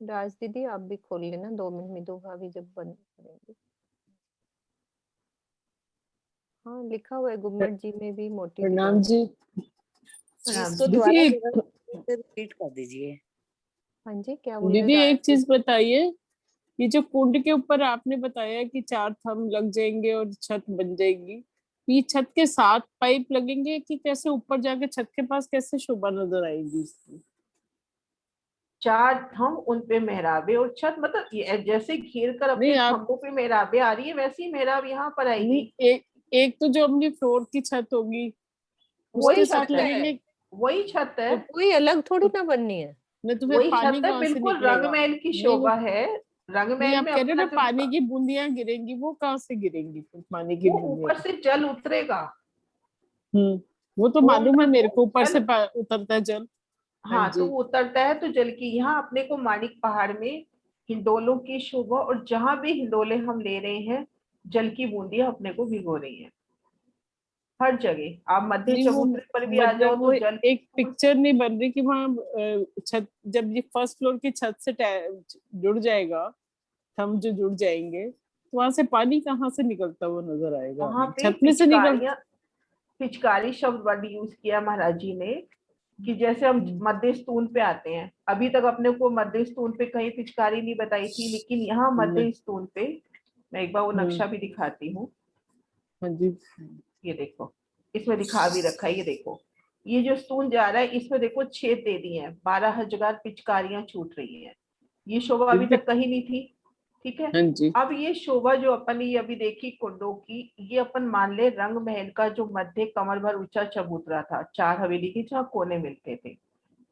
[SPEAKER 2] राज दीदी आप भी खोल लेना 2 मिनट में, दो भाभी जब बंद करेंगे। हाँ लिखा हुआ है गुम्मट जी में भी मोटी
[SPEAKER 9] प्रणाम
[SPEAKER 2] दीवार।
[SPEAKER 9] जी।
[SPEAKER 1] प्रणाम
[SPEAKER 10] इसको
[SPEAKER 1] जी।
[SPEAKER 10] दोबारा
[SPEAKER 9] दीदी
[SPEAKER 10] जरा से रिपीट कर दीजिए।
[SPEAKER 2] हाँ जी क्या बोल
[SPEAKER 9] दीदी
[SPEAKER 2] रहे
[SPEAKER 9] एक
[SPEAKER 2] राज
[SPEAKER 9] चीज बताइए, ये जो कुंड के ऊपर आपने बताया कि 4 थंब लग जाएंगे और छत बन जाएगी, ये छत के 7 पाइप लगेंगे कि कैसे ऊपर जाके छत के पास कैसे शोभा नजर आएगी इसकी?
[SPEAKER 1] 4 थंब, उन पे मेहराबे और छत, मतलब जैसे घेर कर
[SPEAKER 9] नहीं
[SPEAKER 1] अपने
[SPEAKER 9] आप
[SPEAKER 1] थंबों पे मेहराबे आ रही है, वैसी ही मेहराब यहाँ पर
[SPEAKER 9] नहीं,
[SPEAKER 1] आएगी।
[SPEAKER 9] एक तो जो अपनी फ्लोर की छत होगी
[SPEAKER 1] वही
[SPEAKER 9] उसके
[SPEAKER 1] छत
[SPEAKER 9] साथ
[SPEAKER 1] है,
[SPEAKER 9] लगेंगे,
[SPEAKER 1] वही छत है,
[SPEAKER 9] तो,
[SPEAKER 2] कोई अलग थोड़ी
[SPEAKER 9] तो
[SPEAKER 2] ना बननी है।
[SPEAKER 9] नहीं तो फिर
[SPEAKER 1] वही छत
[SPEAKER 9] पानी
[SPEAKER 1] है,
[SPEAKER 9] कहाँ से
[SPEAKER 1] बिल्कुल
[SPEAKER 9] निकलेगा?
[SPEAKER 1] रंगमहल की
[SPEAKER 9] नहीं वो
[SPEAKER 1] शोभा है।
[SPEAKER 9] नहीं,
[SPEAKER 1] रंगमहल
[SPEAKER 9] आप
[SPEAKER 1] में
[SPEAKER 9] कह रहे हो
[SPEAKER 1] अपना
[SPEAKER 9] ना
[SPEAKER 1] जो
[SPEAKER 9] पानी की बूंदियां गिरेंगी, वो कहाँ से गिरेंगी फिर पानी की
[SPEAKER 1] वो
[SPEAKER 9] बूंदियां?
[SPEAKER 1] ऊपर से जल उतरेगा।
[SPEAKER 9] वो तो
[SPEAKER 1] वो
[SPEAKER 9] मालूम है
[SPEAKER 1] अंदर
[SPEAKER 9] मेरे
[SPEAKER 1] वो
[SPEAKER 9] को, ऊपर से
[SPEAKER 1] जल,
[SPEAKER 9] उतरता है जल। हाँ
[SPEAKER 1] हाँ तो
[SPEAKER 9] जी।
[SPEAKER 1] वो उतरता है तो जल की। यहाँ अपने को माणिक पहाड़ में हिंडोलों की शोभा, और जहां भी हिंडोले हम ले रहे हैं, जल की बूंदियां अपने को भिगो रही हैं हर जगह। आप मध्य
[SPEAKER 9] नहीं वो
[SPEAKER 1] चबूतरे पर भी आ जाओ
[SPEAKER 9] मतलब वो
[SPEAKER 1] तो जल।
[SPEAKER 9] एक पिक्चर नहीं बन रही कि वहाँ छत, जब ये फर्स्ट फ्लोर की छत से जुड़ जाएगा, थंब जो जुड़ जाएंगे, तो वहां से पानी कहाँ से निकलता वो नजर आएगा?
[SPEAKER 1] वहां पे
[SPEAKER 9] छत में से निकल।
[SPEAKER 1] पिचकारी शब्द वर्ड यूज किया महाराज जी ने, कि जैसे हम मध्य स्तून पे आते हैं, अभी तक अपने को मध्य स्तून पे कहीं पिचकारी नहीं बताई थी, लेकिन यहाँ मध्य स्तून पे, मैं एक बार वो नक्शा भी दिखाती हूँ।
[SPEAKER 9] हाँ जी।
[SPEAKER 1] ये देखो, इसमें दिखा भी रखा है, ये देखो, ये जो स्तून जा रहा है, इसमें देखो छेद दे दिए हैं, 12,000 पिचकारियां छूट रही हैं। ये शोभा अभी तक कहीं नहीं थी, ठीक है।
[SPEAKER 9] हाँ जी।
[SPEAKER 1] अब ये शोभा जो अपन ये अभी देखी कुंडों की, ये अपन मान ले रंग महल का जो मध्य कमर भर ऊंचा चबूतरा था, 4 हवेली के जहाँ कोने मिलते थे,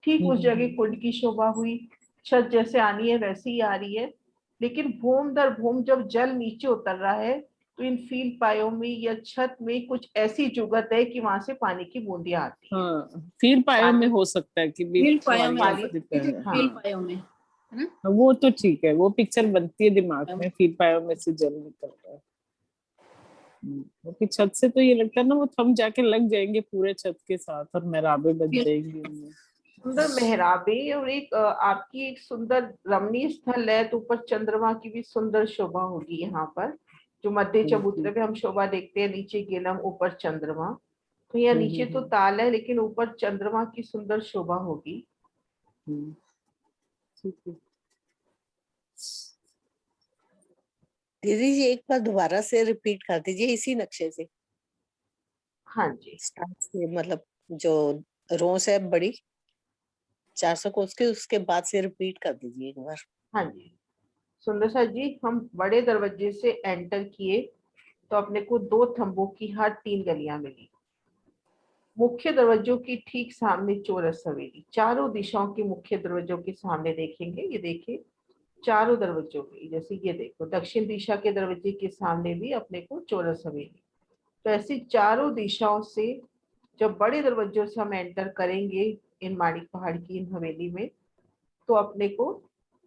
[SPEAKER 1] ठीक उस जगह कुंड की शोभा हुई। छत जैसे आनी है वैसी ही आ रही है, लेकिन भूम दर भूम जब जल नीचे उतर रहा है, तो इन फील्ड पायों में या छत में कुछ ऐसी जुगत है कि वहां से पानी की बूंदियां आती है।
[SPEAKER 9] हाँ फील पायों में हो सकता है कि
[SPEAKER 10] फील्ड पायों में
[SPEAKER 1] वाली,
[SPEAKER 10] फील्ड पायों में है ना।
[SPEAKER 9] वो तो ठीक है, वो पिक्चर बनती है दिमाग में, फील पायों में से जल निकल रहा है। क्योंकि छत से तो ये लगता है ना वो थम जाके लग जाएंगे पूरे छत के साथ और मेहराबे बन जाएंगी उनमें।
[SPEAKER 1] सुंदर मेहराबे, और एक आपकी एक सुंदर रमणीय स्थल है, तो ऊपर चंद्रमा की भी सुंदर शोभा होगी यहाँ पर। जो मध्य चबूतरे पे हम शोभा देखते हैं, नीचे गिलम ऊपर चंद्रमा, तो यहाँ नीचे तो ताल है लेकिन ऊपर चंद्रमा की सुंदर शोभा होगी।
[SPEAKER 10] दीदी जी एक बार दोबारा से रिपीट कर दीजिए इसी नक्शे से।
[SPEAKER 1] हाँ जी,
[SPEAKER 10] स्टार्ट से, मतलब जो रोस है बड़ी 400 कोस के, उसके बाद से रिपीट कर दीजिए एक बार।
[SPEAKER 1] हाँ जी सुंदर सा जी, हम बड़े दरवाजे से एंटर किए तो अपने को 2 थंबों की हर 3 गलियां मिली। मुख्य दरवाजों की ठीक सामने चौरस हवेली, चारों दिशाओं के मुख्य दरवाजों के सामने देखेंगे, ये देखिए चारों दरवाजों की, जैसे ये देखो दक्षिण दिशा के दरवाजे के सामने भी अपने को चौरस हवेली। तो ऐसी चारों दिशाओं से जब बड़े दरवाजों से हम एंटर करेंगे इन माणिक पहाड़ की इन हवेली में, तो अपने को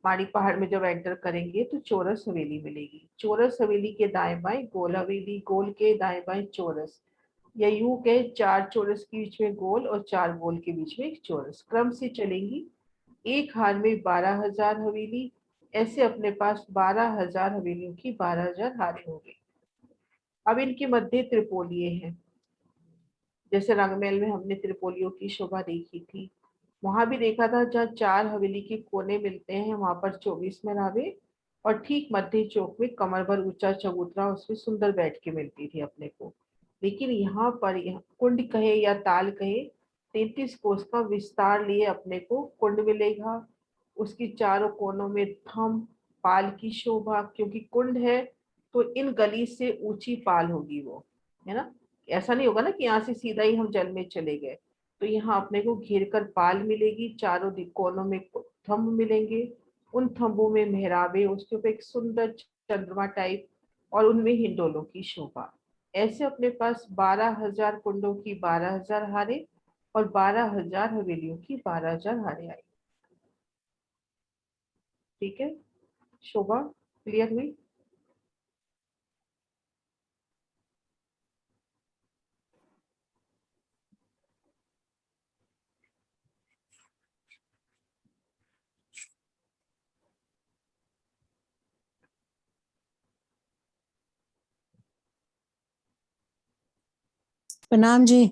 [SPEAKER 1] माणिक पहाड़ में जब एंटर करेंगे तो चौरस हवेली मिलेगी। चौरस हवेली के दाएं बाएं गोल हवेली, गोल के दाएं बाएं चौरस, या यूं के 4 चौरस के बीच में गोल और 4 गोल के बीच में एक चौरस, क्रम से चलेंगी। एक हार में 12,000 हवेली, ऐसे अपने पास 12,000 हवेलियों की 12,000 हारें हो गई। अब इनके मध्य त्रिपोलिये हैं, जैसे रंगमहल में हमने त्रिपोलियों की शोभा देखी थी, वहां भी देखा था जहाँ 4 हवेली के कोने मिलते हैं वहां पर 24 मेहराबें, और ठीक मध्य चौक में कमर भर ऊंचा चबूतरा, उसमें सुंदर बैठ के मिलती थी अपने को। लेकिन यहाँ पर कुंड कहे या ताल कहे, 33 कोस का विस्तार लिए अपने को कुंड मिलेगा। उसकी चारों कोनों में थम पाल की शोभा, क्योंकि कुंड है तो इन गली से ऊंची पाल होगी वो, है ना। ऐसा नहीं होगा ना कि यहाँ से सीधा ही हम जल में चले गए, तो यहाँ अपने को घेर कर पाल मिलेगी, चारों कोनों में थंब मिलेंगे, उन थंबों में मेहराबे, उसके ऊपर एक सुंदर चंद्रमा टाइप, और उनमें हिंडोलों की शोभा। ऐसे अपने पास 12,000 कुंडों की 12,000 हारें और 12,000 हवेलियों की 12,000 हारें आई। ठीक है, शोभा क्लियर हुई?
[SPEAKER 11] प्रणाम जी।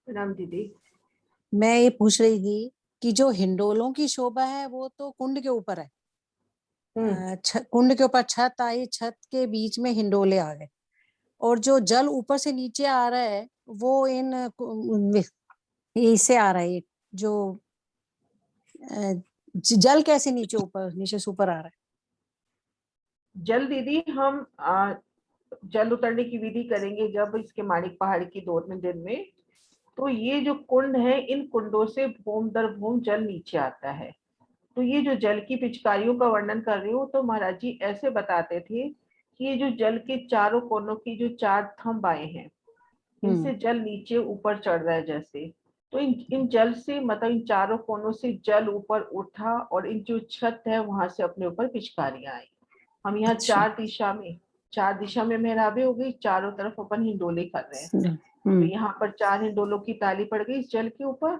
[SPEAKER 1] प्रणाम दीदी।
[SPEAKER 11] मैं ये पूछ रही थी कि जो हिंडोलों की शोभा है वो तो कुंड के ऊपर है, कुंड के ऊपर छत आई, छत के बीच में हिंडोले आ गए, और जो जल ऊपर से नीचे आ रहा है वो इससे आ रहा है, जो जल कैसे नीचे से ऊपर आ रहा है?
[SPEAKER 1] जल दीदी हम जल उतरने की विधि करेंगे जब इसके माणिक पहाड़ की 2 दिन में, तो ये जो कुंड है इन कुंडों से भूम दर भूम जल नीचे आता है। तो ये जो जल की पिचकारियों का वर्णन कर रही हूँ, तो महाराज जी ऐसे बताते थे कि ये जो जल के चारों कोनों की जो 4 थंब आए हैं, इनसे जल नीचे ऊपर चढ़ रहा है जैसे, तो इन जल से मतलब इन चारों कोनों से जल ऊपर उठा और इन जो छत है वहां से अपने ऊपर पिचकारियां आई। हम यहाँ
[SPEAKER 11] अच्छा।
[SPEAKER 1] 4 दिशा में मेहराबे हो गई, चारों तरफ अपन हिंडोले कर रहे हैं। तो यहाँ पर 4 हिंडोलों की ताली पड़ गई इस जल के ऊपर,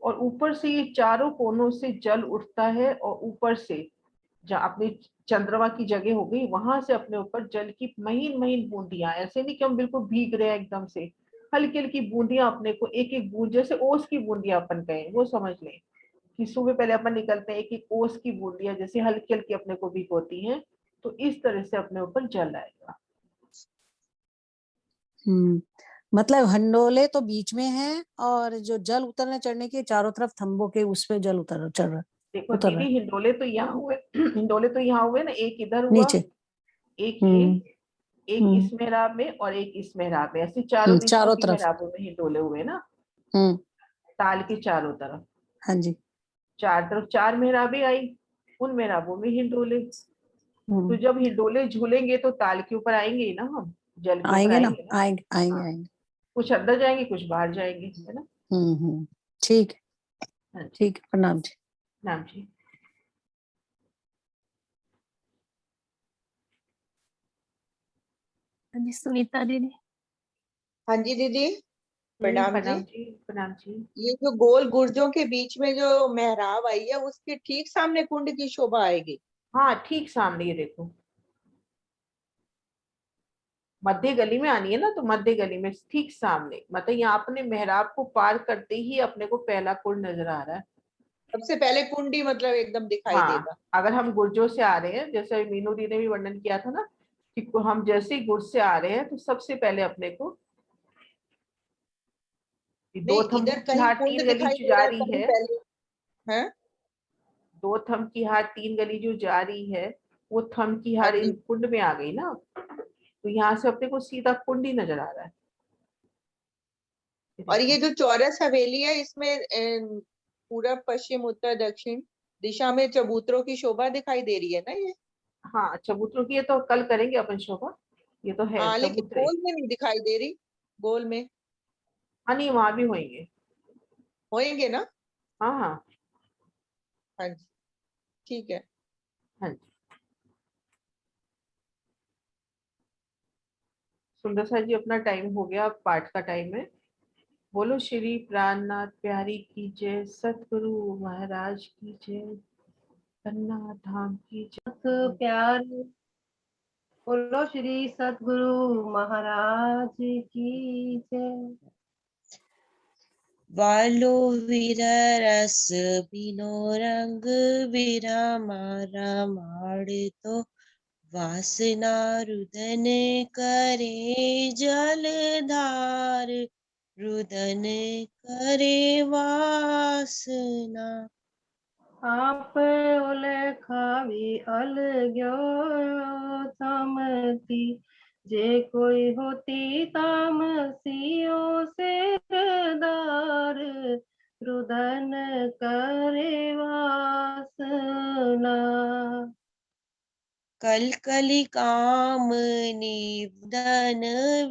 [SPEAKER 1] और ऊपर से ये चारों कोनों से जल उठता है, और ऊपर से जहाँ अपनी चंद्रमा की जगह हो गई वहां से अपने ऊपर जल की महीन महीन बूंदियां, ऐसे नहीं कि हम बिल्कुल भीग रहे हैं एकदम से, हल्की हल्की बूंदियां अपने को, एक एक बूंद, जैसे ओस की बूंदियां अपन कहें वो समझ लें कि सुबह पहले अपन निकलते हैं, एक एक ओस की बूंदियां जैसे हल्की हल्की अपने को भिगोती हैं, तो इस तरह से अपने ऊपर जल आएगा।
[SPEAKER 11] मतलब हिंडोले तो बीच में है, और जो जल उतरने चढ़ने के चारों तरफ थंबों के उस पे जल चढ़ रहा
[SPEAKER 1] देखो
[SPEAKER 11] उतर
[SPEAKER 1] दीदी
[SPEAKER 11] रहा है
[SPEAKER 1] हिंडोले तो यहाँ हुए हिंडोले तो यहाँ हुए ना, एक इधर हुआ,
[SPEAKER 11] नीचे।
[SPEAKER 1] एक ये, एक इस
[SPEAKER 11] हम्म
[SPEAKER 1] मेहराब में और एक इस मेहराब में, ऐसे चारों दिशाओं
[SPEAKER 11] चारों
[SPEAKER 1] की
[SPEAKER 11] तरफ।
[SPEAKER 1] मेहराबों में हिंडोले हुए ना, ताल के चारों तरफ।
[SPEAKER 11] हाँ जी।
[SPEAKER 1] 4 तरफ 4 मेहराबें आई, उन मेहराबों में हिंडोले। तो जब हिंडोले झूलेंगे तो ताल के ऊपर आएंगे ही ना, हम जल के ऊपर
[SPEAKER 11] आएंगे ना,
[SPEAKER 1] आएंगे ना।
[SPEAKER 11] आएंगे आएंगे
[SPEAKER 1] हाँ,
[SPEAKER 11] आएंगे।
[SPEAKER 1] कुछ अंदर जाएंगे कुछ बाहर जाएंगे, है ना।
[SPEAKER 11] ठीक है,
[SPEAKER 1] हाँ जी,
[SPEAKER 11] ठीक है, प्रणाम जी।
[SPEAKER 1] नाम जी।
[SPEAKER 12] हाँ जी, सुनीता दीदी।
[SPEAKER 5] हाँ जी दीदी, प्रणाम जी।
[SPEAKER 1] प्रणाम जी, प्रणाम जी।
[SPEAKER 5] ये जो गोल गुर्जों के बीच में जो मेहराब आई है उसके ठीक सामने कुंड की शोभा आएगी।
[SPEAKER 1] हाँ ठीक सामने, ये देखो मध्य गली में आनी है ना, तो मध्य गली में ठीक सामने, मतलब यहाँ अपने मेहराब को पार करते ही अपने को पहला कुंड नजर आ रहा है।
[SPEAKER 5] सबसे पहले कुंड ही मतलब एकदम दिखाई
[SPEAKER 1] हाँ,
[SPEAKER 5] देगा।
[SPEAKER 1] अगर हम गुर्जों से आ रहे हैं, जैसे मीनू दी ने भी वर्णन किया था ना कि हम जैसे ही गुर्ज से आ रहे हैं तो सबसे पहले अपने को
[SPEAKER 5] नहीं,
[SPEAKER 1] 2 थंब
[SPEAKER 5] इधर
[SPEAKER 1] की
[SPEAKER 5] कहीं
[SPEAKER 1] हार
[SPEAKER 5] कुंड
[SPEAKER 1] 3 गली
[SPEAKER 5] दिखाई
[SPEAKER 1] जो
[SPEAKER 5] दे
[SPEAKER 1] जा
[SPEAKER 5] रहा है,
[SPEAKER 1] रही
[SPEAKER 5] कहीं
[SPEAKER 1] है,
[SPEAKER 5] पहले है।
[SPEAKER 1] 2 थंब की हार 3 गली जो जा रही है, वो थंब की
[SPEAKER 5] हाँ
[SPEAKER 1] हार इन
[SPEAKER 5] जी।
[SPEAKER 1] कुंड में आ गई ना, तो यहाँ से अपने को सीधा कुंड ही नजर आ रहा है।
[SPEAKER 5] और ये जो चौरस हवेली है इसमें पूरब पश्चिम उत्तर दक्षिण दिशा में चबूतरों की शोभा दिखाई दे रही है ना ये।
[SPEAKER 1] हाँ, चबूतरों की ये तो कल करेंगे अपन शोभा, ये तो है
[SPEAKER 5] हाँ लेकिन
[SPEAKER 1] चबूतरे।
[SPEAKER 5] गोल में नहीं दिखाई दे रही, गोल में
[SPEAKER 1] हाँ नहीं, वहां भी होंगे।
[SPEAKER 5] होएंगे ना।
[SPEAKER 1] हाँ हाँ।
[SPEAKER 5] हाँ जी ठीक है।
[SPEAKER 1] हाँ जी। सुंदर सा जी, अपना टाइम हो गया, अब पाठ का टाइम है। बोलो श्री प्राणनाथ प्यारी की जय, सतगुरु महाराज की जय, पन्ना धाम की जय।
[SPEAKER 12] प्यार बोलो श्री सतगुरु महाराज की जय।
[SPEAKER 13] वालो विरस बिनो रंग विरामा रामाड़ तो वासना रुदन करे जलधार रुदन करे वासना।
[SPEAKER 12] आप उलखावी अलग्यो तामती, जे कोई होती तामसियों से दार रुदन करे वासना।
[SPEAKER 13] कल कली काम निवदन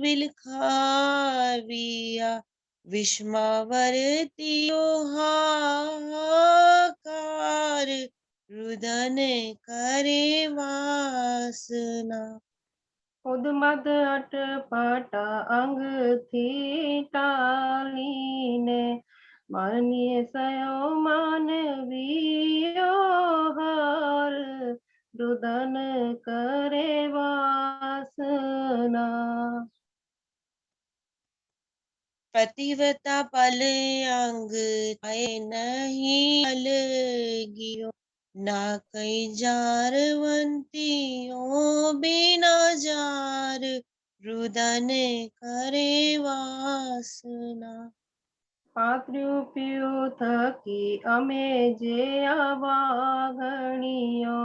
[SPEAKER 13] विलखाविया विस्मावर्तियो हाहाकार रुदन करे वासना।
[SPEAKER 12] उदमद अटपटा अंग थी टालीने, मानिए सयो मानवीयो हार रुदन करे वासना।
[SPEAKER 13] पतिव्रता पल अंग आए नहीं अलगियो ना कई जारवंतियों बिना जार रुदन करे वासना।
[SPEAKER 12] पात्रुप्यो थकी अमे जे आवागणियो,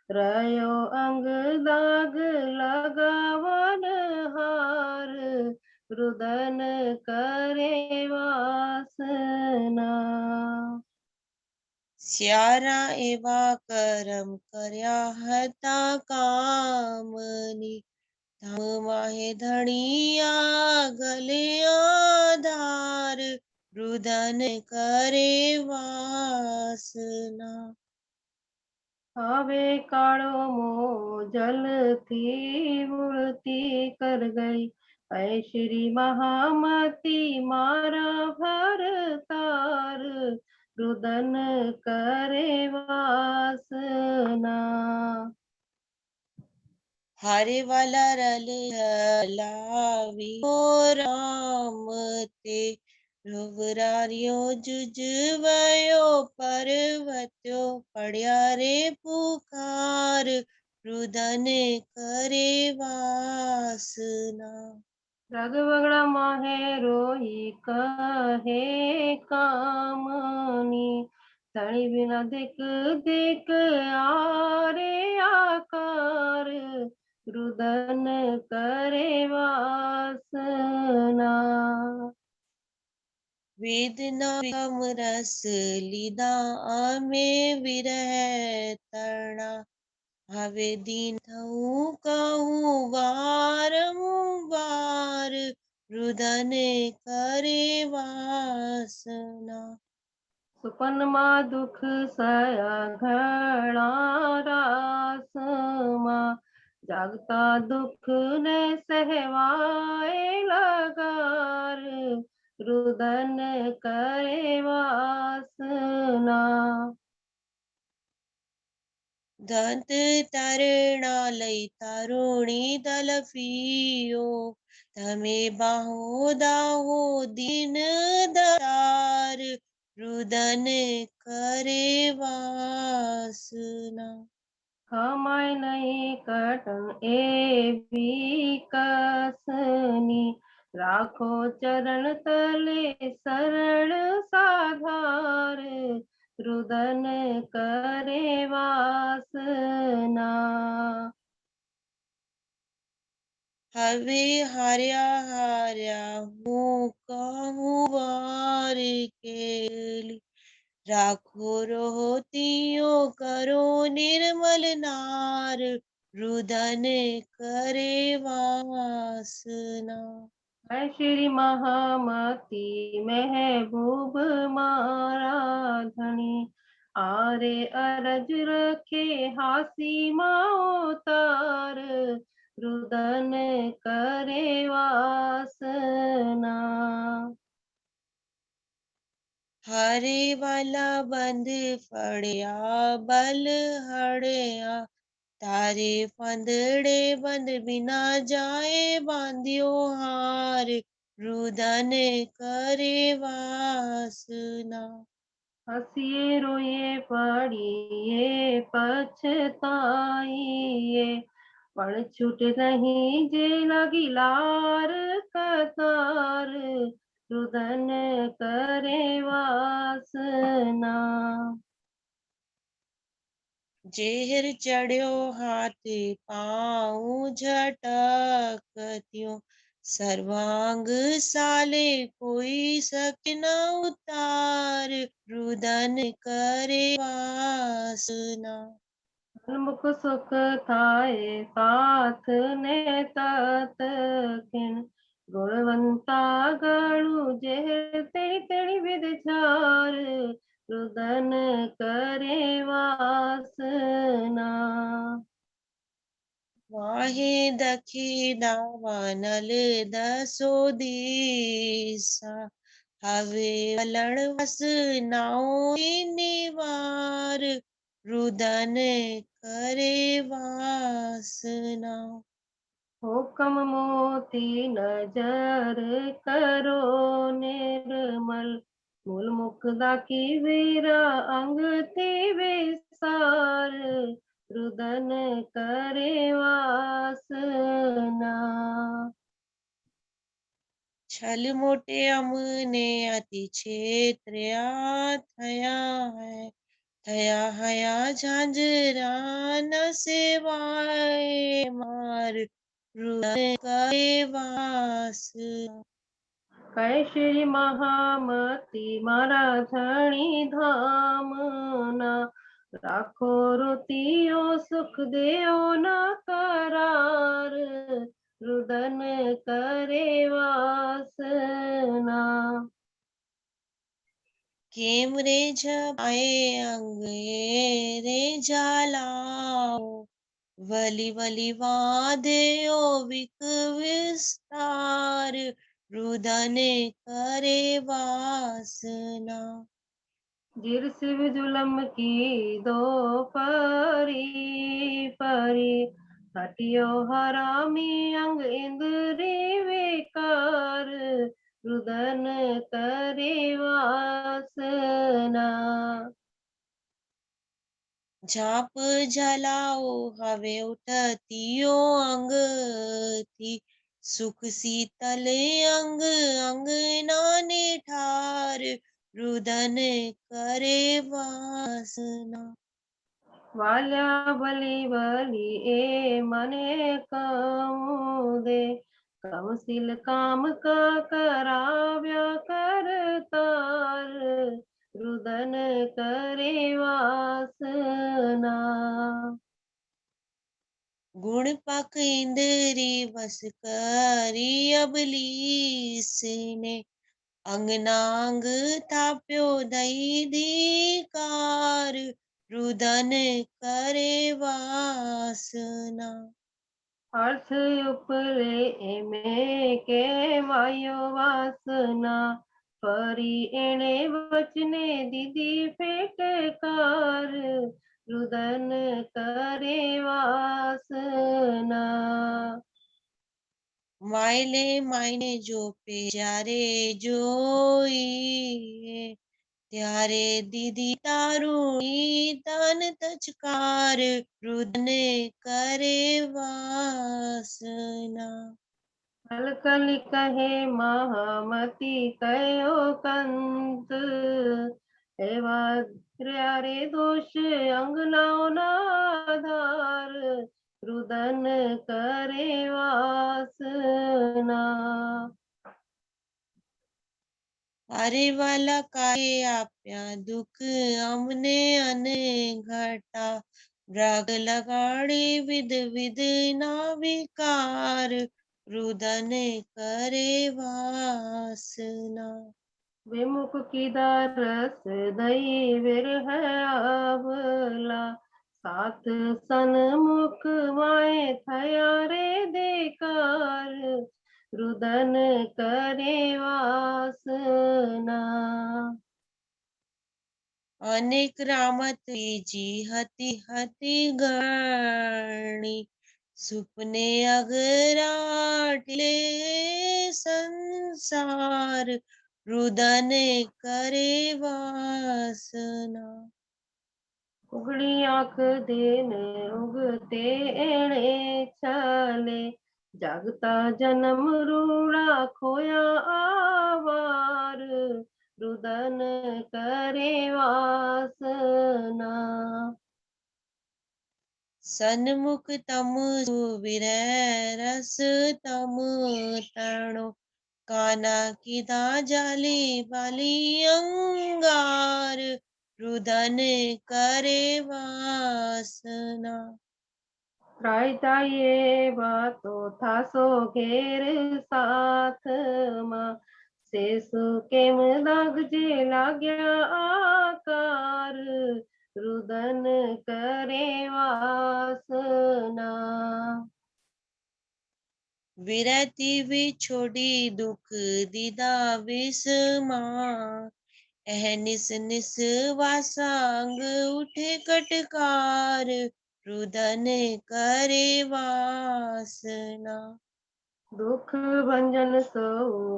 [SPEAKER 12] रयो अंग दाग लगावन हार रुदन करे वासना।
[SPEAKER 13] स्यारा एवा करम कर्या हता कामनी धाम माहे धनिया गले आधार रुदन करे वासना।
[SPEAKER 12] आवे काड़ो मोह जल थी मूर्ति कर गई, ऐ श्री महामती मारा भर तार रुदन करे वासना।
[SPEAKER 13] हारे वाला रल हलावी हो राम ते ध्रुवरार्यो जुजवयो पर्वत्यो पड़या रे पुकार रुदन करे वासना।
[SPEAKER 12] रगवगड़ा माहे रोही कहे कामनी, तणी बिना दिक दिक आरे आकार रुदन करे वासना।
[SPEAKER 13] वेदना कम रस लीदा में विरह तरणा हवे दीन थऊं कहूँ वारंवार रुदन करे वासना।
[SPEAKER 12] सुपन मा दुख सया घड़ा रासमा, जागता दुख ने सहवाए लगार रुदन करे वासना।
[SPEAKER 13] दंत तरणा लई तरुणी दलफियो तमे बाहो दाहो दीन दयार रुदन करे वासना।
[SPEAKER 12] हमाय नहीं कटन ए भी कसनी, राखो चरण तले शरण साधार रुदन करे वासना।
[SPEAKER 13] हवे हार्या हार्या हूँ कहूँ वार केली राखो रोतियो करो निर्मल नार रुदन करे वासना।
[SPEAKER 12] है श्री महामती महबूब माराधनी आरे अरज रखे हासी माओ तार रुदन करे वासना।
[SPEAKER 13] हरे वाला बंद फड़िया बल हड़िया तारे फंदड़े बंद बिना जाए बांधियो हार रुदन करे वासना।
[SPEAKER 12] हंसिए रोए पड़िए पछताइए पण छूट नहीं जे लगी लार कतार रुदन करे वासना।
[SPEAKER 13] जेहर चढ़ियो हाथ पाँव झटकतियो सर्वांग साले कोई सके न उतार रुदन करे वासना।
[SPEAKER 12] मुख सुख थाए साथ ने तात खिन गुणवंता गणु जेह तेरी तेरी विद झार रुदन करे वासना।
[SPEAKER 13] वाहे दखी दावानल दसो दिसा हवे वलण वस नाओ निवार रुदन करे वासना।
[SPEAKER 12] हुक्म मोती नजर करो निर्मल मूल मुक्ता की वीरा अंग ते विसार रुदन करे वासना।
[SPEAKER 13] छल मोटे अमने अति क्षेत्र्या थया हया झांझरा न सेवाए मार रुदन करे वासना।
[SPEAKER 12] कै श्री महामती मारा धणी धामना राखो रोतियो सुख देओ न करार रुदन करे वासना।
[SPEAKER 13] केम रे झपाए अंग रे झालाओ वली वली वादेओ विक विस्तार रुदन करे वासना।
[SPEAKER 12] जिर शिव जुलम की दो परी परी हटियो हरामी अंग इंद्री विकार रुदन करे वासना।
[SPEAKER 13] झाप झलाओ हवे उठतियो अंग थी सुख शीतल अंग अंग नाने ठार रुदन करे वासना।
[SPEAKER 12] वाल्या बलि बलि ए मने कामुदे कमसिल काम का कराव्या करतार रुदन करे वासना।
[SPEAKER 13] गुण पक इंद्री बस करी अबलीसने अंगनांग थाप्यो दई धीकार रुदन करे वासना।
[SPEAKER 12] अर्थ उपरे में के वायो वासना परी एणे वचने दीदी फेटकार रुदन करे वासना।
[SPEAKER 13] मायले मायने जो प्यारे जोई ત્યારે દીદી તારુણી તન તચકાર रुदन करे वासना।
[SPEAKER 12] कल कल कहे महामती कहो कंत एवा रे दोष अंगनाओ नाधार रुदन करे वासना। ना।
[SPEAKER 13] अरे वाला काय आप्या दुख हमने अनघटा राग लगाड़े विध विध ना विकार रुदन करे वासना।
[SPEAKER 12] विमुख की दारस दई विरह आवला साथ सन्मुख माए थया रे देकार रुदन करे वासना।
[SPEAKER 13] अनेक रामत जी हति हति गणी सुपने अगराटले संसार रुदन करे वासना।
[SPEAKER 12] उगड़ी आंख देन उगते एणे छले जागता जन्म रूड़ा खोया आवार रुदन करे वासना।
[SPEAKER 13] सन्मुख तम विरह रस तम तणो काना किदा जाली बाली अंगार रुदन करे वासना।
[SPEAKER 12] रायताये बातो था सो घेर साथ मां सेसु केम दाग जे लाग्या आकार रुदन करे वासना।
[SPEAKER 13] विरति विछोड़ी दुख दीदा विस्मा निस निस वासांग उठे कटकार रुदन करे वासना।
[SPEAKER 12] दुख भंजन सो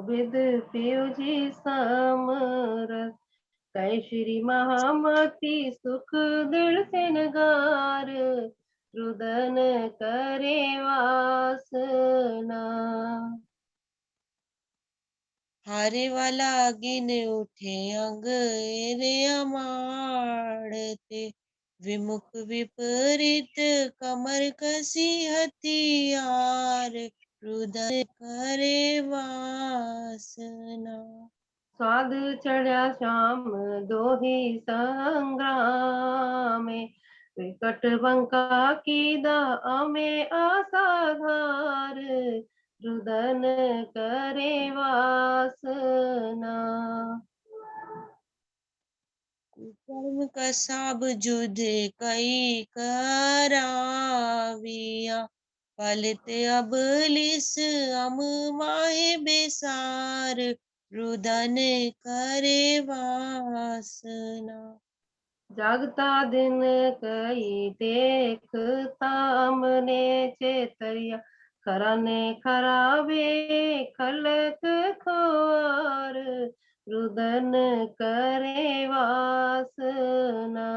[SPEAKER 12] विद पियो जी समरस कै श्री महामती सुख दिल से नगार रुदन करे वासना।
[SPEAKER 13] हारे वाला गिन उठे अंग एरे अमाड़ते विमुख विपरीत कमर कसी हथियार रुदन करे वासना।
[SPEAKER 12] स्वाद चढ़ा श्याम दोही संग्रामे विकट बंका कीदा अमे असाधार रुदन करे वासना।
[SPEAKER 13] कर्म कसाब जुध कई कराविया पलते अबलिस अम माहे बेसार रुदन करे वासना।
[SPEAKER 12] जागता दिन कई देख सामने चेतरिया खराने खराबे खलक खोर रुदन करे वासना।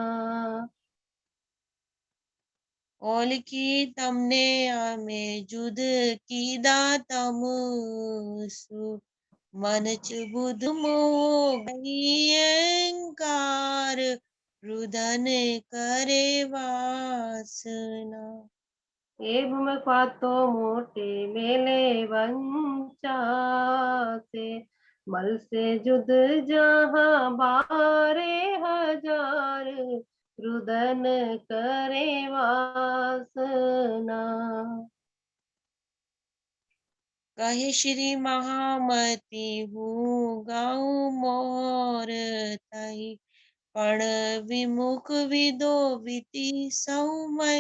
[SPEAKER 13] ओल की तमने आमे जुद की दातम सु मन बुध मोह अहंकार रुदन करे वासना।
[SPEAKER 12] एवं पातो मोटे मेले वंचा से मल से जुद जहाँ बारे हजार रुदन करे वासना।
[SPEAKER 13] कहे श्री महामती हूँ गाँव मोर तही पण विमुख विदो विति सौमय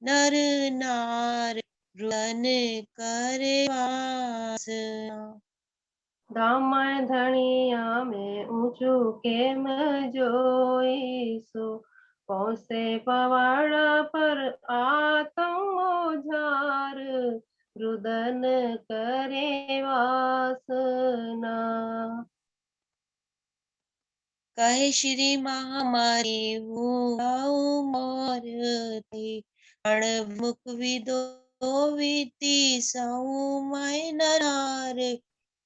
[SPEAKER 13] नर नार रुदन करे वासना।
[SPEAKER 12] दामय धनिया में ऊंचू केम जोईसु पहुँचे पवाड़ा पर आतम ओझार रुदन करे वासना।
[SPEAKER 13] कहे श्री महामारी हूँ मोर तही पण मुख विदो विति सौमय नर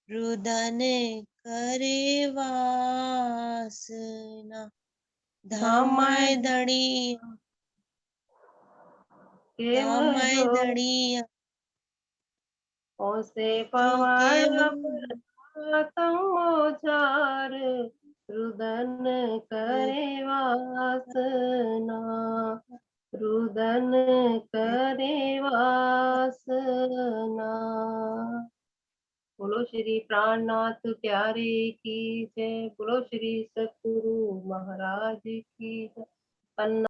[SPEAKER 13] रुदन करे वासना। धामय धनिया
[SPEAKER 12] केम
[SPEAKER 13] धामय
[SPEAKER 12] जो
[SPEAKER 13] धनिया
[SPEAKER 12] पहुँचे
[SPEAKER 13] क्योंकि
[SPEAKER 12] पवाड़ पर आतम मोजार रुदन करे वासना रुदन करे वासना। बोलो श्री प्राणनाथ प्यारे की जय। बोलो श्री सतगुरु महाराज की जय।